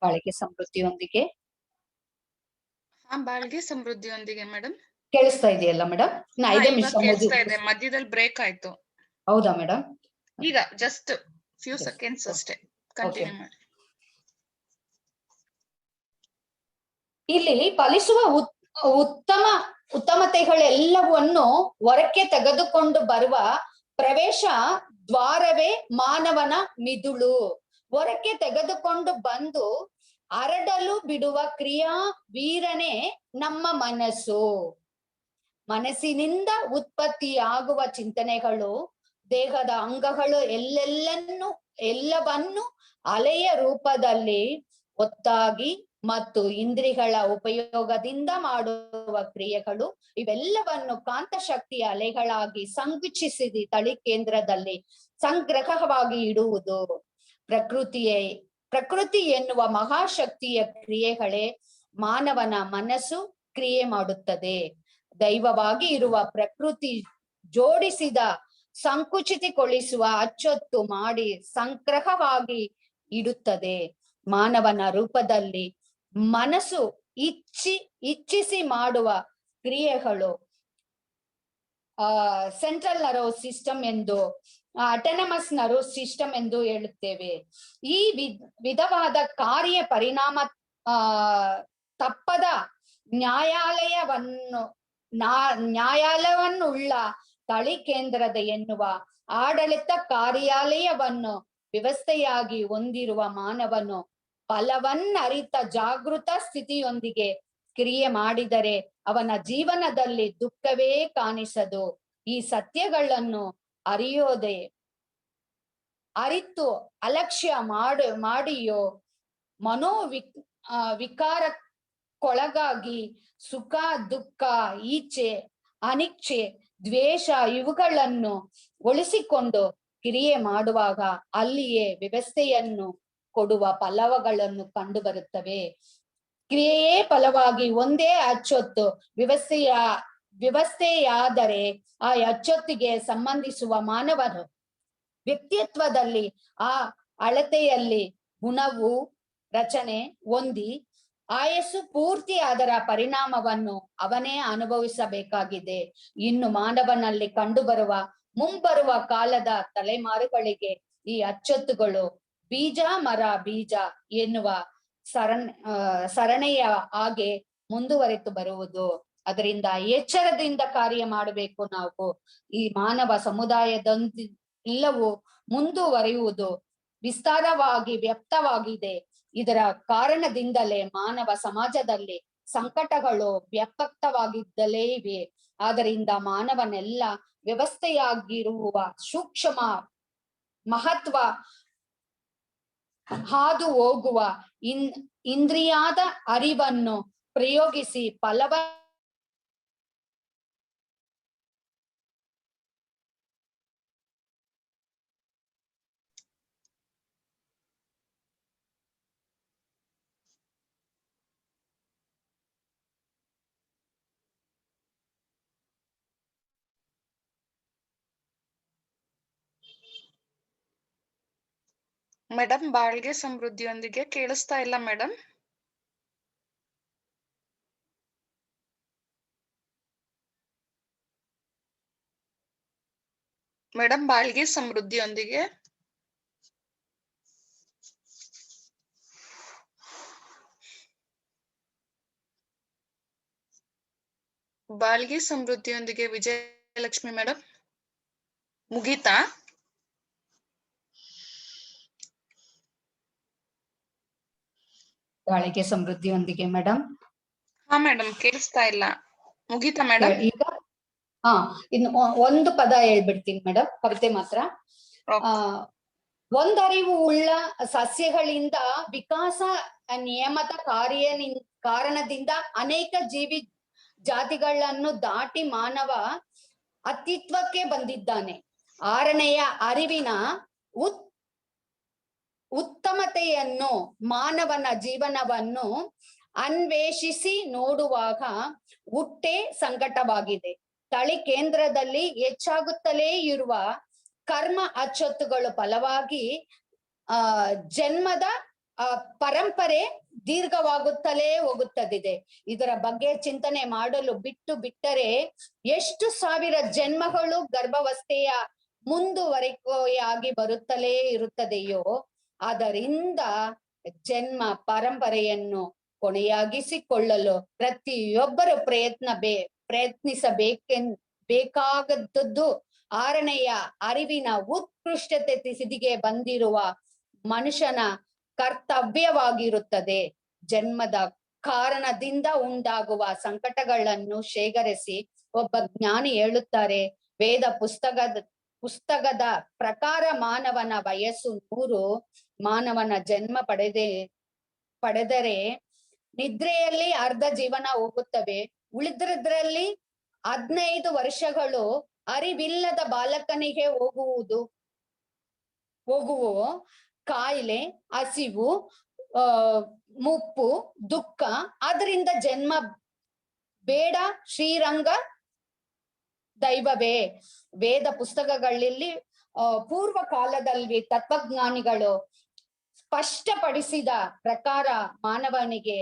ಬಾಳಿಕೆ ಸಮೃದ್ಧಿಯೊಂದಿಗೆ ಬಾಳ್ಗೆ ಸಮೃದ್ಧಿಯೊಂದಿಗೆ ಮೇಡಮ್ ಕೇಳಿಸ್ತಾ ಇದೆಯಲ್ಲ ಮೇಡಮ್? ಕೇಳಿಸ್ತಾ ಇದೆ, ಮಧ್ಯದಲ್ಲಿ ಬ್ರೇಕ್ ಆಯ್ತು. ಹೌದಾ ಮೇಡಮ್? ಈಗ ಜಸ್ಟ್ ಫ್ಯೂ ಸೆಕೆಂಡ್ಸ್ ಅಷ್ಟೇ, ಕಂಟಿನ್ಯೂ ಮಾಡಿ. ಇಲ್ಲಿ ಫಲಿಸುವ ಉತ್ತಮತೆಗಳೆಲ್ಲವನ್ನು ಹೊರಕ್ಕೆ ತೆಗೆದುಕೊಂಡು ಬರುವ ಪ್ರವೇಶ ದ್ವಾರವೇ ಮಾನವನ ಮಿದುಳು. ಹೊರಕ್ಕೆ ತೆಗೆದುಕೊಂಡು ಬಂದು ಹರಡಲು ಬಿಡುವ ಕ್ರಿಯಾ ವೀರನೇ ನಮ್ಮ ಮನಸ್ಸು. ಮನಸ್ಸಿನಿಂದ ಉತ್ಪತ್ತಿಯಾಗುವ ಚಿಂತನೆಗಳು ದೇಹದ ಅಂಗಗಳು ಎಲ್ಲವನ್ನು ಅಲೆಯ ರೂಪದಲ್ಲಿ ಒತ್ತಾಗಿ ಮತ್ತು ಇಂದ್ರಿಯಗಳ ಉಪಯೋಗದಿಂದ ಮಾಡುವ ಕ್ರಿಯೆಗಳು ಇವೆಲ್ಲವನ್ನು ಕಾಂತಶಕ್ತಿಯ ಅಲೆಗಳಾಗಿ ಸಂಕುಚಿಸಿದ ತಳಿ ಕೇಂದ್ರದಲ್ಲಿ ಸಂಗ್ರಹವಾಗಿ ಇಡುವುದು. ಪ್ರಕೃತಿ ಎನ್ನುವ ಮಹಾಶಕ್ತಿಯ ಕ್ರಿಯೆಗಳೇ ಮಾನವನ ಮನಸ್ಸು ಕ್ರಿಯೆ ಮಾಡುತ್ತದೆ. ದೈವವಾಗಿ ಇರುವ ಪ್ರಕೃತಿ ಜೋಡಿಸಿದ ಸಂಕುಚಿತಗೊಳಿಸುವ ಅಚ್ಚೊತ್ತು ಮಾಡಿ ಸಂಗ್ರಹವಾಗಿ ಇಡುತ್ತದೆ. ಮಾನವನ ರೂಪದಲ್ಲಿ ಮನಸ್ಸು ಇಚ್ಛಿಸಿ ಮಾಡುವ ಕ್ರಿಯೆಗಳು ಸೆಂಟ್ರಲ್ ನರ್ವ್ ಸಿಸ್ಟಮ್ ಎಂದು, ಅಟೋನಮಸ್ ನರ್ವ್ ಸಿಸ್ಟಮ್ ಎಂದು ಹೇಳುತ್ತೇವೆ. ಈ ವಿಧವಾದ ಕಾರ್ಯ ಪರಿಣಾಮ ತಪ್ಪದ ನ್ಯಾಯಾಲಯವನ್ನುಳ್ಳ ತಳಿ ಕೇಂದ್ರದ ಎನ್ನುವ ಆಡಳಿತ ಕಾರ್ಯಾಲಯವನ್ನು ವ್ಯವಸ್ಥೆಯಾಗಿ ಹೊಂದಿರುವ ಮಾನವನು ಫಲವನ್ನರಿತ ಜಾಗೃತ ಸ್ಥಿತಿಯೊಂದಿಗೆ ಕ್ರಿಯೆ ಮಾಡಿದರೆ ಅವನ ಜೀವನದಲ್ಲಿ ದುಃಖವೇ ಕಾಣಿಸದು. ಈ ಸತ್ಯಗಳನ್ನು ಅರಿತು ಅಲಕ್ಷ್ಯ ಮಾಡಿಯೋ ವಿಕಾರಕ್ಕೊಳಗಾಗಿ ಸುಖ ದುಃಖ ಈಚೆ ಅನಿಚ್ಛೆ ದ್ವೇಷ ಇವುಗಳನ್ನು ಒಲಿಸಿಕೊಂಡು ಕ್ರಿಯೆ ಮಾಡುವಾಗ ಅಲ್ಲಿಯೇ ವ್ಯವಸ್ಥೆಯನ್ನು ಕೊಡುವ ಫಲಗಳನ್ನು ಕಂಡು ಬರುತ್ತವೆ. ಕ್ರಿಯೆಯೇ ಫಲವಾಗಿ ಒಂದೇ ಅಚ್ಚೊತ್ತು ವ್ಯವಸ್ಥೆಯಾದರೆ ಆ ಅಚ್ಚೊತ್ತಿಗೆ ಸಂಬಂಧಿಸುವ ಮಾನವನು ವ್ಯಕ್ತಿತ್ವದಲ್ಲಿ ಆ ಅಳತೆಯಲ್ಲಿ ಗುಣವು ರಚನೆ ಹೊಂದಿ ಆಯಸ್ಸು ಪೂರ್ತಿ ಅದರ ಪರಿಣಾಮವನ್ನು ಅವನೇ ಅನುಭವಿಸಬೇಕಾಗಿದೆ. ಇನ್ನು ಮಾನವನಲ್ಲಿ ಕಂಡುಬರುವ ಮುಂಬರುವ ಕಾಲದ ತಲೆಮಾರುಗಳಿಗೆ ಈ ಅಚ್ಚೊತ್ತುಗಳು ಬೀಜ ಮರ ಬೀಜ ಎನ್ನುವ ಸರಣಿಯ ಹಾಗೆ ಮುಂದುವರೆತು ಬರುವುದು. ಅದರಿಂದ ಎಚ್ಚರದಿಂದ ಕಾರ್ಯ ಮಾಡಬೇಕು. ನಾವು ಈ ಮಾನವ ಸಮುದಾಯದೊಂದಿಲ್ಲವೂ ಮುಂದುವರಿಯುವುದು ವಿಸ್ತಾರವಾಗಿ ವ್ಯಕ್ತವಾಗಿದೆ. ಇದರ ಕಾರಣದಿಂದಲೇ ಮಾನವ ಸಮಾಜದಲ್ಲಿ ಸಂಕಟಗಳು ವ್ಯಾಪಕವಾಗಿದ್ದಲೇ ಇವೆ. ಆದ್ದರಿಂದ ಮಾನವನೆಲ್ಲ ವ್ಯವಸ್ಥೆಯಾಗಿರುವ ಸೂಕ್ಷ್ಮ ಮಹತ್ವ ಹಾದು ಹೋಗುವ ಇಂದ್ರಿಯಾದ ಅರಿವನ್ನು ಪ್ರಯೋಗಿಸಿ ಮೇಡಮ್ ಬಾಳ್ಗೆ ಸಮೃದ್ಧಿಯೊಂದಿಗೆ ಕೇಳಿಸ್ತಾ ಇಲ್ಲ ಮೇಡಮ್. ಮೇಡಮ್ ಬಾಳ್ಗೆ ಸಮೃದ್ಧಿಯೊಂದಿಗೆ ಬಾಳ್ಗೆ ಸಮೃದ್ಧಿಯೊಂದಿಗೆ ವಿಜಯಲಕ್ಷ್ಮಿ ಮೇಡಮ್ ಮುಗೀತಾ? ಬಾಳಿಕೆ ಸಮೃದ್ಧಿಯೊಂದಿಗೆ ಮೇಡಮ್. ಹಾ ಮೇಡಮ್ ಕೇಳಿಸ್ತಾ ಇಲ್ಲ. ಮುಗೀತಾ ಮೇಡಮ್? ಈಗ ಇನ್ನು ಒಂದು ಪದ ಹೇಳ್ಬಿಡ್ತೀನಿ ಮೇಡಮ್, ಕವಿತೆ ಮಾತ್ರ. ಒಂದರಿವು ಉಳ್ಳ ಸಸ್ಯಗಳಿಂದ ವಿಕಾಸ ನಿಯಮದ ಕಾರಣದಿಂದ ಅನೇಕ ಜೀವಿ ಜಾತಿಗಳನ್ನು ದಾಟಿ ಮಾನವ ಅಸ್ತಿತ್ವಕ್ಕೆ ಬಂದಿದ್ದಾನೆ. ಆರನೆಯ ಅರಿವಿನ ಉತ್ತಮತೆಯನ್ನು ಮಾನವನ ಜೀವನವನ್ನು ಅನ್ವೇಷಿಸಿ ನೋಡುವಾಗ ಹುಟ್ಟೆ ಸಂಕಟವಾಗಿದೆ. ತಳಿ ಕೇಂದ್ರದಲ್ಲಿ ಹೆಚ್ಚಾಗುತ್ತಲೇ ಇರುವ ಕರ್ಮ ಅಚ್ಚೊತ್ತುಗಳು ಫಲವಾಗಿ ಜನ್ಮದ ಪರಂಪರೆ ದೀರ್ಘವಾಗುತ್ತಲೇ ಹೋಗುತ್ತದೆ. ಇದರ ಬಗ್ಗೆ ಚಿಂತನೆ ಮಾಡಲು ಬಿಟ್ಟರೆ ಎಷ್ಟು ಸಾವಿರ ಜನ್ಮಗಳು ಗರ್ಭಾವಸ್ಥೆಯ ಮುಂದುವರಿಕೆಯಾಗಿ ಬರುತ್ತಲೇ ಇರುತ್ತದೆಯೋ ಅದರಿಂದ ಜನ್ಮ ಪರಂಪರೆಯನ್ನು ಕೊನೆಯಾಗಿಸಿಕೊಳ್ಳಲು ಪ್ರತಿಯೊಬ್ಬರು ಬೇಕಾಗದ್ದು ಆರನೆಯ ಅರಿವಿನ ಉತ್ಕೃಷ್ಟತೆ ಸ್ಥಿತಿಗೆ ಬಂದಿರುವ ಮನುಷ್ಯನ ಕರ್ತವ್ಯವಾಗಿರುತ್ತದೆ. ಜನ್ಮದ ಕಾರಣದಿಂದ ಉಂಟಾಗುವ ಸಂಕಟಗಳನ್ನು ಶೇಖರಿಸಿ ಒಬ್ಬ ಜ್ಞಾನಿ ಹೇಳುತ್ತಾರೆ, ವೇದ ಪುಸ್ತಕದ ಪ್ರಕಾರ ಮಾನವನ ವಯಸ್ಸು 100. ಮಾನವನ ಜನ್ಮ ಪಡೆದರೆ ನಿದ್ರೆಯಲ್ಲಿ ಅರ್ಧ ಜೀವನ ಹೋಗುತ್ತವೆ. ಉಳಿದ್ರಲ್ಲಿ 15 ವರ್ಷಗಳು ಅರಿವಿಲ್ಲದ ಬಾಲಕನಿಗೆ ಹೋಗುವು. ಕಾಯಿಲೆ, ಹಸಿವು, ಮುಪ್ಪು, ದುಃಖ, ಅದರಿಂದ ಜನ್ಮ ಬೇಡ ಶ್ರೀರಂಗ ದೈವವೇ. ವೇದ ಪುಸ್ತಕಗಳಲ್ಲಿ ಪೂರ್ವ ಕಾಲದಲ್ಲಿ ತತ್ವಜ್ಞಾನಿಗಳು ಸ್ಪಷ್ಟಪಡಿಸಿದ ಪ್ರಕಾರ ಮಾನವನಿಗೆ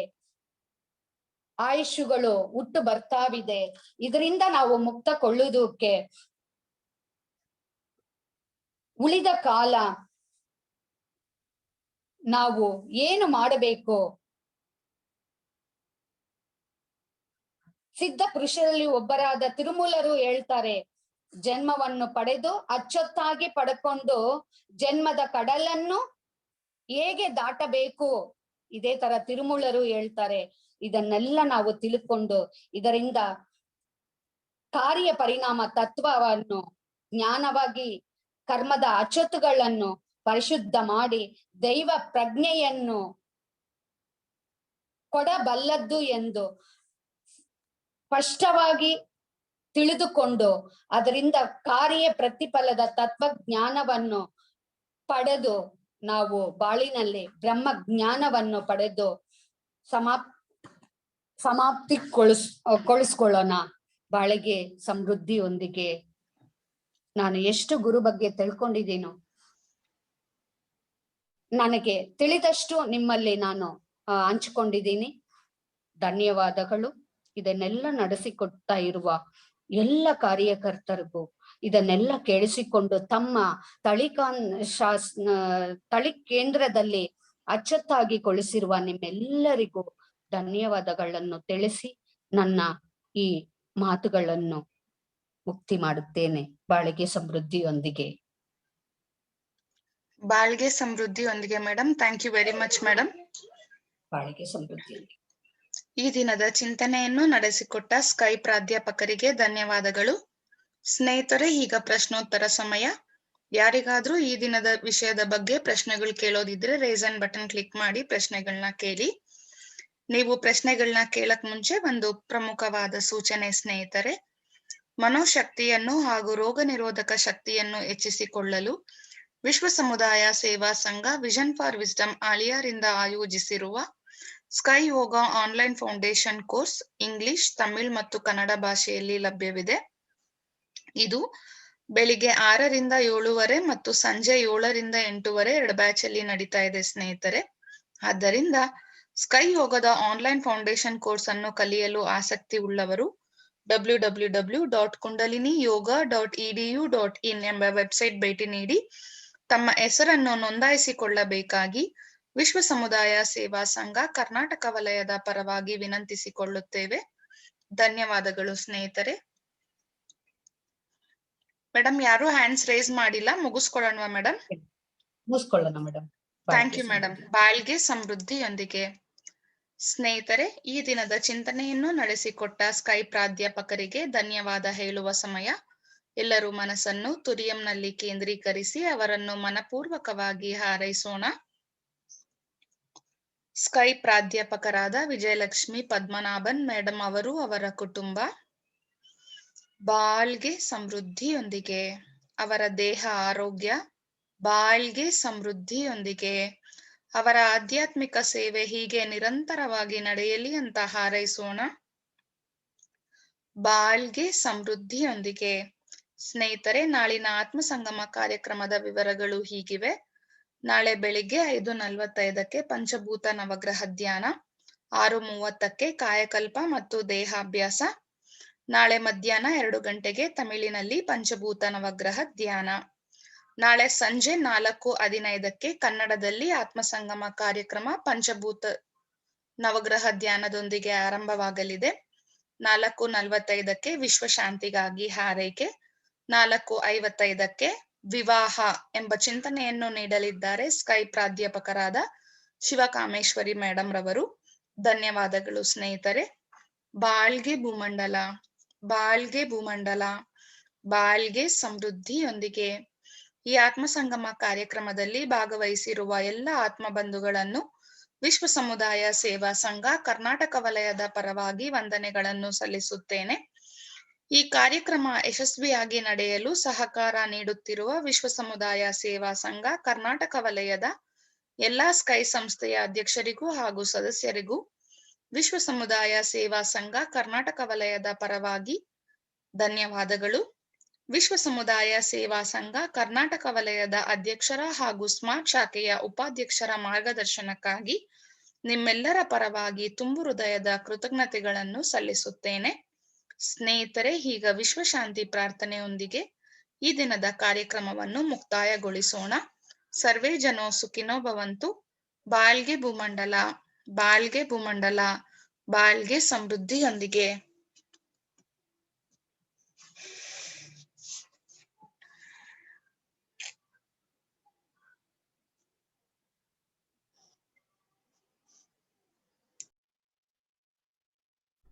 ಆಯುಷುಗಳು ಹುಟ್ಟು ಬರ್ತಾವಿದೆ. ಇದರಿಂದ ನಾವು ಮುಕ್ತಗೊಳ್ಳುವುದಕ್ಕೆ ಉಳಿದ ಕಾಲ ನಾವು ಏನು ಮಾಡಬೇಕು? ಸಿದ್ಧ ಪುರುಷರಲ್ಲಿ ಒಬ್ಬರಾದ ತಿರುಮೂಲರು ಹೇಳ್ತಾರೆ, ಜನ್ಮವನ್ನು ಪಡೆದು ಅಚ್ಚೊತ್ತಾಗಿ ಪಡ್ಕೊಂಡು ಜನ್ಮದ ಕಡಲನ್ನು ಹೇಗೆ ದಾಟಬೇಕು, ಇದೇ ತರ ತಿರುಮೂಲರು ಹೇಳ್ತಾರೆ. ಇದನ್ನೆಲ್ಲ ನಾವು ತಿಳ್ಕೊಂಡು ಇದರಿಂದ ಕಾರ್ಯ ಪರಿಣಾಮ ತತ್ವವನ್ನು ಜ್ಞಾನವಾಗಿ ಕರ್ಮದ ಅಚ್ಚೊತ್ತುಗಳನ್ನು ಪರಿಶುದ್ಧ ಮಾಡಿ ದೈವ ಪ್ರಜ್ಞೆಯನ್ನು ಕೊಡಬಲ್ಲದ್ದು ಎಂದು ಸ್ಪಷ್ಟವಾಗಿ ತಿಳಿದುಕೊಂಡು ಅದರಿಂದ ಕಾರ್ಯ ಪ್ರತಿಫಲದ ತತ್ವಜ್ಞಾನವನ್ನು ಪಡೆದು ನಾವು ಬಾಳಿನಲ್ಲಿ ಬ್ರಹ್ಮ ಜ್ಞಾನವನ್ನು ಪಡೆದು ಸಮಾಪ್ತಿಗೊಳಿಸ್ಕೊಳ್ಳೋಣ. ಬಾಳಿಗೆ ಸಮೃದ್ಧಿಯೊಂದಿಗೆ ನಾನು ಎಷ್ಟು ಗುರು ಬಗ್ಗೆ ತಿಳ್ಕೊಂಡಿದ್ದೀನೋ ನನಗೆ ತಿಳಿದಷ್ಟು ನಿಮ್ಮಲ್ಲಿ ನಾನು ಹಂಚಿಕೊಂಡಿದ್ದೀನಿ. ಧನ್ಯವಾದಗಳು. ಇದನ್ನೆಲ್ಲ ನಡೆಸಿಕೊಡ್ತಾ ಇರುವ ಎಲ್ಲ ಕಾರ್ಯಕರ್ತರಿಗೂ, ಇದನ್ನೆಲ್ಲ ಕೇಳಿಸಿಕೊಂಡು ತಮ್ಮ ತಳಿ ಕೇಂದ್ರದಲ್ಲಿ ಅಚ್ಚುತ್ತಾಗಿ ಕೊಳಿಸಿರುವ ನಿಮ್ಮೆಲ್ಲರಿಗೂ ಧನ್ಯವಾದಗಳನ್ನು ತಿಳಿಸಿ ನನ್ನ ಈ ಮಾತುಗಳನ್ನು ಮುಕ್ತಿ ಮಾಡುತ್ತೇನೆ. ಬಾಳಿಗೆ ಸಮೃದ್ಧಿಯೊಂದಿಗೆ. ಬಾಳ್ಗೆ ಸಮೃದ್ಧಿಯೊಂದಿಗೆ madam. Thank you very much madam. ಬಾಳಿಗೆ ಸಮೃದ್ಧಿಯೊಂದಿಗೆ. ಈ ದಿನದ ಚಿಂತನೆಯನ್ನು ನಡೆಸಿಕೊಟ್ಟ ಸ್ಕೈ ಪ್ರಾಧ್ಯಾಪಕರಿಗೆ ಧನ್ಯವಾದಗಳು. ಸ್ನೇಹಿತರೆ, ಈಗ ಪ್ರಶ್ನೋತ್ತರ ಸಮಯ. ಯಾರಿಗಾದ್ರೂ ಈ ದಿನದ ವಿಷಯದ ಬಗ್ಗೆ ಪ್ರಶ್ನೆಗಳು ಕೇಳೋದಿದ್ರೆ ರೇಸ್ ಅಂಡ್ ಬಟನ್ ಕ್ಲಿಕ್ ಮಾಡಿ ಪ್ರಶ್ನೆಗಳನ್ನ ಕೇಳಿ. ನೀವು ಪ್ರಶ್ನೆಗಳನ್ನ ಕೇಳಕ್ ಮುಂಚೆ ಒಂದು ಪ್ರಮುಖವಾದ ಸೂಚನೆ ಸ್ನೇಹಿತರೆ. ಮನೋಶಕ್ತಿಯನ್ನು ಹಾಗೂ ರೋಗ ನಿರೋಧಕ ಶಕ್ತಿಯನ್ನು ಹೆಚ್ಚಿಸಿಕೊಳ್ಳಲು ವಿಶ್ವ ಸಮುದಾಯ ಸೇವಾ ಸಂಘ ವಿಷನ್ ಫಾರ್ ವಿಸ್ಡಮ್ ಆಳಿಯಾರಿಂದ ಆಯೋಜಿಸಿರುವ SKY yoga online foundation course English, Tamil ಮತ್ತು ಕನ್ನಡ ಭಾಷೆಯಲ್ಲಿ ಲಭ್ಯವಿದೆ. ಇದು ಬೆಳಿಗ್ಗೆ 6ರಿಂದ 7:30 ಮತ್ತು ಸಂಜೆ 7ರಿಂದ 8:30 2 ಬ್ಯಾಚ್ ಅಲ್ಲಿ ನಡೀತಾ ಇದೆ ಸ್ನೇಹಿತರೆ. ಆದ್ದರಿಂದ ಸ್ಕೈ ಯೋಗದ ಆನ್ಲೈನ್ ಫೌಂಡೇಶನ್ ಕೋರ್ಸ್ ಅನ್ನು ಕಲಿಯಲು ಆಸಕ್ತಿ ಉಳ್ಳವರು www.kundaliniyoga.edu.in ಎಂಬ ವೆಬ್ಸೈಟ್ ಭೇಟಿ ನೀಡಿ ತಮ್ಮ ಹೆಸರನ್ನು ನೋಂದಾಯಿಸಿಕೊಳ್ಳಬೇಕಾಗಿ ವಿಶ್ವ ಸಮುದಾಯ ಸೇವಾ ಸಂಘ ಕರ್ನಾಟಕ ವಲಯದ ಪರವಾಗಿ ವಿನಂತಿಸಿಕೊಳ್ಳುತ್ತೇವೆ. ಧನ್ಯವಾದಗಳು ಸ್ನೇಹಿತರೆ. ಮೇಡಮ್, ಯಾರು ಹ್ಯಾಂಡ್ಸ್ ರೇಸ್ ಮಾಡಿಲ್ಲ, ಮುಗಿಸ್ಕೊಳ್ಳೋಣವಾ ಮೇಡಮ್? ಮುಗಿಸ್ಕೊಳ್ಳೋಣ ಮೇಡಮ್. Thank you madam. ಬಾಳ್ಗೆ ಸಮೃದ್ಧಿಯೊಂದಿಗೆ. ಸ್ನೇಹಿತರೆ, ಈ ದಿನದ ಚಿಂತನೆಯನ್ನು ನಡೆಸಿಕೊಟ್ಟ ಸ್ಕೈ ಪ್ರಾಧ್ಯಾಪಕರಿಗೆ ಧನ್ಯವಾದ ಹೇಳುವ ಸಮಯ. ಎಲ್ಲರೂ ಮನಸ್ಸನ್ನು ತುರಿಯಂನಲ್ಲಿ ಕೇಂದ್ರೀಕರಿಸಿ ಅವರನ್ನು ಮನಪೂರ್ವಕವಾಗಿ ಹಾರೈಸೋಣ. ಸ್ಕೈ ಪ್ರಾಧ್ಯಾಪಕರಾದ ವಿಜಯಲಕ್ಷ್ಮಿ ಪದ್ಮನಾಭನ್ ಮೇಡಮ್ ಅವರು, ಅವರ ಕುಟುಂಬ ಬಾಳ್ಗೆ ಸಮೃದ್ಧಿಯೊಂದಿಗೆ, ಅವರ ದೇಹ ಆರೋಗ್ಯ ಬಾಳ್ಗೆ ಸಮೃದ್ಧಿಯೊಂದಿಗೆ, ಅವರ ಆಧ್ಯಾತ್ಮಿಕ ಸೇವೆ ಹೀಗೆ ನಿರಂತರವಾಗಿ ನಡೆಯಲಿ ಅಂತ ಹಾರೈಸೋಣ. ಬಾಳ್ಗೆ ಸಮೃದ್ಧಿಯೊಂದಿಗೆ. ಸ್ನೇಹಿತರೆ, ನಾಳಿನ ಆತ್ಮಸಂಗಮ ಕಾರ್ಯಕ್ರಮದ ವಿವರಗಳು ಹೀಗಿವೆ. ನಾಳೆ ಬೆಳಿಗ್ಗೆ 5:45ಕ್ಕೆ ಪಂಚಭೂತ ನವಗ್ರಹ ಧ್ಯಾನ, 6:30ಕ್ಕೆ ಕಾಯಕಲ್ಪ ಮತ್ತು ದೇಹಾಭ್ಯಾಸ. ನಾಳೆ ಮಧ್ಯಾಹ್ನ 2 ಗಂಟೆಗೆ ತಮಿಳಿನಲ್ಲಿ ಪಂಚಭೂತ ನವಗ್ರಹ ಧ್ಯಾನ. ನಾಳೆ ಸಂಜೆ 4:15ಕ್ಕೆ ಕನ್ನಡದಲ್ಲಿ ಆತ್ಮಸಂಗಮ ಕಾರ್ಯಕ್ರಮ ಪಂಚಭೂತ ನವಗ್ರಹ ಧ್ಯಾನದೊಂದಿಗೆ ಆರಂಭವಾಗಲಿದೆ. 4:45ಕ್ಕೆ ವಿಶ್ವ ಶಾಂತಿಗಾಗಿ ಹಾರೈಕೆ. 4:55ಕ್ಕೆ ವಿವಾಹ ಎಂಬ ಚಿಂತನೆಯನ್ನು ನೀಡಲಿದ್ದಾರೆ ಸ್ಕೈ ಪ್ರಾಧ್ಯಾಪಕರಾದ ಶಿವಕಾಮೇಶ್ವರಿ ಮೇಡಮ್ ರವರು. ಧನ್ಯವಾದಗಳು ಸ್ನೇಹಿತರೆ. ಬಾಳ್ಗೆ ಭೂಮಂಡಲ, ಬಾಳ್ಗೆ ಭೂಮಂಡಲ, ಬಾಳ್ಗೆ ಸಮೃದ್ಧಿಯೊಂದಿಗೆ. ಈ ಆತ್ಮಸಂಗಮ ಕಾರ್ಯಕ್ರಮದಲ್ಲಿ ಭಾಗವಹಿಸಿರುವ ಎಲ್ಲ ಆತ್ಮ ಬಂಧುಗಳನ್ನು ವಿಶ್ವ ಸಮುದಾಯ ಸೇವಾ ಸಂಘ ಕರ್ನಾಟಕ ವಲಯದ ಪರವಾಗಿ ವಂದನೆಗಳನ್ನು ಸಲ್ಲಿಸುತ್ತೇನೆ. ಈ ಕಾರ್ಯಕ್ರಮ ಯಶಸ್ವಿಯಾಗಿ ನಡೆಯಲು ಸಹಕಾರ ನೀಡುತ್ತಿರುವ ವಿಶ್ವ ಸಮುದಾಯ ಸೇವಾ ಸಂಘ ಕರ್ನಾಟಕ ವಲಯದ ಎಲ್ಲಾ ಸ್ಕೈ ಸಂಸ್ಥೆಯ ಅಧ್ಯಕ್ಷರಿಗೂ ಹಾಗೂ ಸದಸ್ಯರಿಗೂ ವಿಶ್ವ ಸಮುದಾಯ ಸೇವಾ ಸಂಘ ಕರ್ನಾಟಕ ವಲಯದ ಪರವಾಗಿ ಧನ್ಯವಾದಗಳು. ವಿಶ್ವ ಸಮುದಾಯ ಸೇವಾ ಸಂಘ ಕರ್ನಾಟಕ ವಲಯದ ಅಧ್ಯಕ್ಷರ ಹಾಗೂ ಸ್ಮಾರ್ಟ್ ಶಾಖೆಯ ಉಪಾಧ್ಯಕ್ಷರ ಮಾರ್ಗದರ್ಶನಕ್ಕಾಗಿ ನಿಮ್ಮೆಲ್ಲರ ಪರವಾಗಿ ತುಂಬು ಹೃದಯದ ಕೃತಜ್ಞತೆಗಳನ್ನು ಸಲ್ಲಿಸುತ್ತೇನೆ. ಸ್ನೇಹಿತರೆ, ಈಗ ವಿಶ್ವಶಾಂತಿ ಪ್ರಾರ್ಥನೆಯೊಂದಿಗೆ ಈ ದಿನದ ಕಾರ್ಯಕ್ರಮವನ್ನು ಮುಕ್ತಾಯಗೊಳಿಸೋಣ. ಸರ್ವೇ ಜನೋ ಸುಖಿನೋ ಭವಂತು. ಬಾಳ್ಗೆ ಭೂಮಂಡಲ, ಬಾಳ್ಗೆ ಭೂಮಂಡಲ, ಬಾಳ್ಗೆ ಸಮೃದ್ಧಿಯೊಂದಿಗೆ.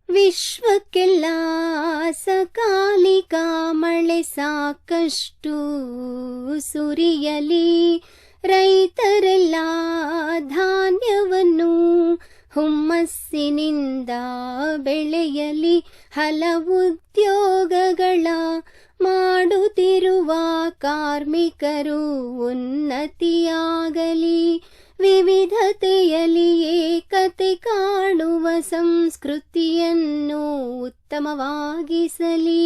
ವಿಶ್ವಕ್ಕೆಲ್ಲ ಸಕಾಲಿಕ ಮಳೆ ಸಾಕಷ್ಟು ಸುರಿಯಲಿ, ರೈತರೆಲ್ಲ ಧಾನ್ಯವನ್ನು ಹುಮ್ಮಸ್ಸಿನಿಂದ ಬೆಳೆಯಲಿ, ಹಲವು ಉದ್ಯೋಗಗಳ ಮಾಡುತ್ತಿರುವ ಕಾರ್ಮಿಕರು ಉನ್ನತಿಯಾಗಲಿ, ವಿವಿಧತೆಯಲ್ಲಿ ಏಕತೆ ಕಾಣುವ ಸಂಸ್ಕೃತಿಯನ್ನು ಉತ್ತಮವಾಗಿಸಲಿ,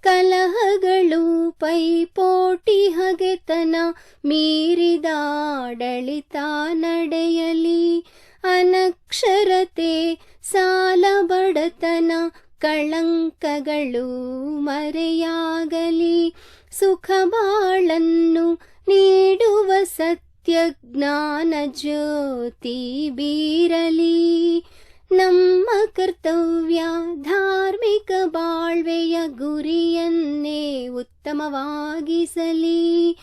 ಕಲಹಗಳು ಪೈಪೋಟಿ ಹಗೆತನ ಮೀರಿದಾಡಳಿತ ನಡೆಯಲಿ. ಅನಕ್ಷರತೆ ಸಾಲ ಬಡತನ ಕಳಂಕಗಳು ಮರೆಯಾಗಲಿ. ಸುಖ ಬಾಳನ್ನು ನೀಡುವ ಸತ್ಯ ಜ್ಞಾನ ಜ್ಯೋತಿ ಬೀರಲಿ. ನಮ್ಮ ಕರ್ತವ್ಯ ಧಾರ್ಮಿಕ ಬಾಳ್ವೆಯ ಗುರಿಯನ್ನೇ ಉತ್ತಮವಾಗಿಸಲಿ.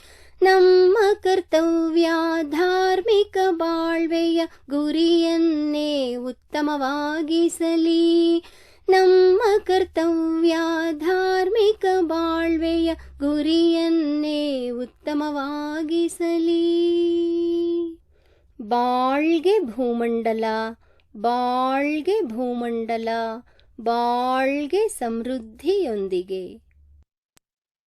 ನಮ್ಮ ಕರ್ತವ್ಯ ಧಾರ್ಮಿಕ ಬಾಳ್ವೆಯ ಗುರಿಯನ್ನೇ ಉತ್ತಮವಾಗಿಸಲಿ. ನಮ್ಮ ಕರ್ತವ್ಯ ಧಾರ್ಮಿಕ ಬಾಳ್ವೆಯ ಗುರಿಯನ್ನೇ ಉತ್ತಮವಾಗಿಸಲಿ. ಬಾಳ್ಗೆ ಭೂಮಂಡಲ, ಬಾಳ್ಗೆ ಭೂಮಂಡಲ, ಬಾಳ್ಗೆ ಸಮೃದ್ಧಿಯೊಂದಿಗೆ.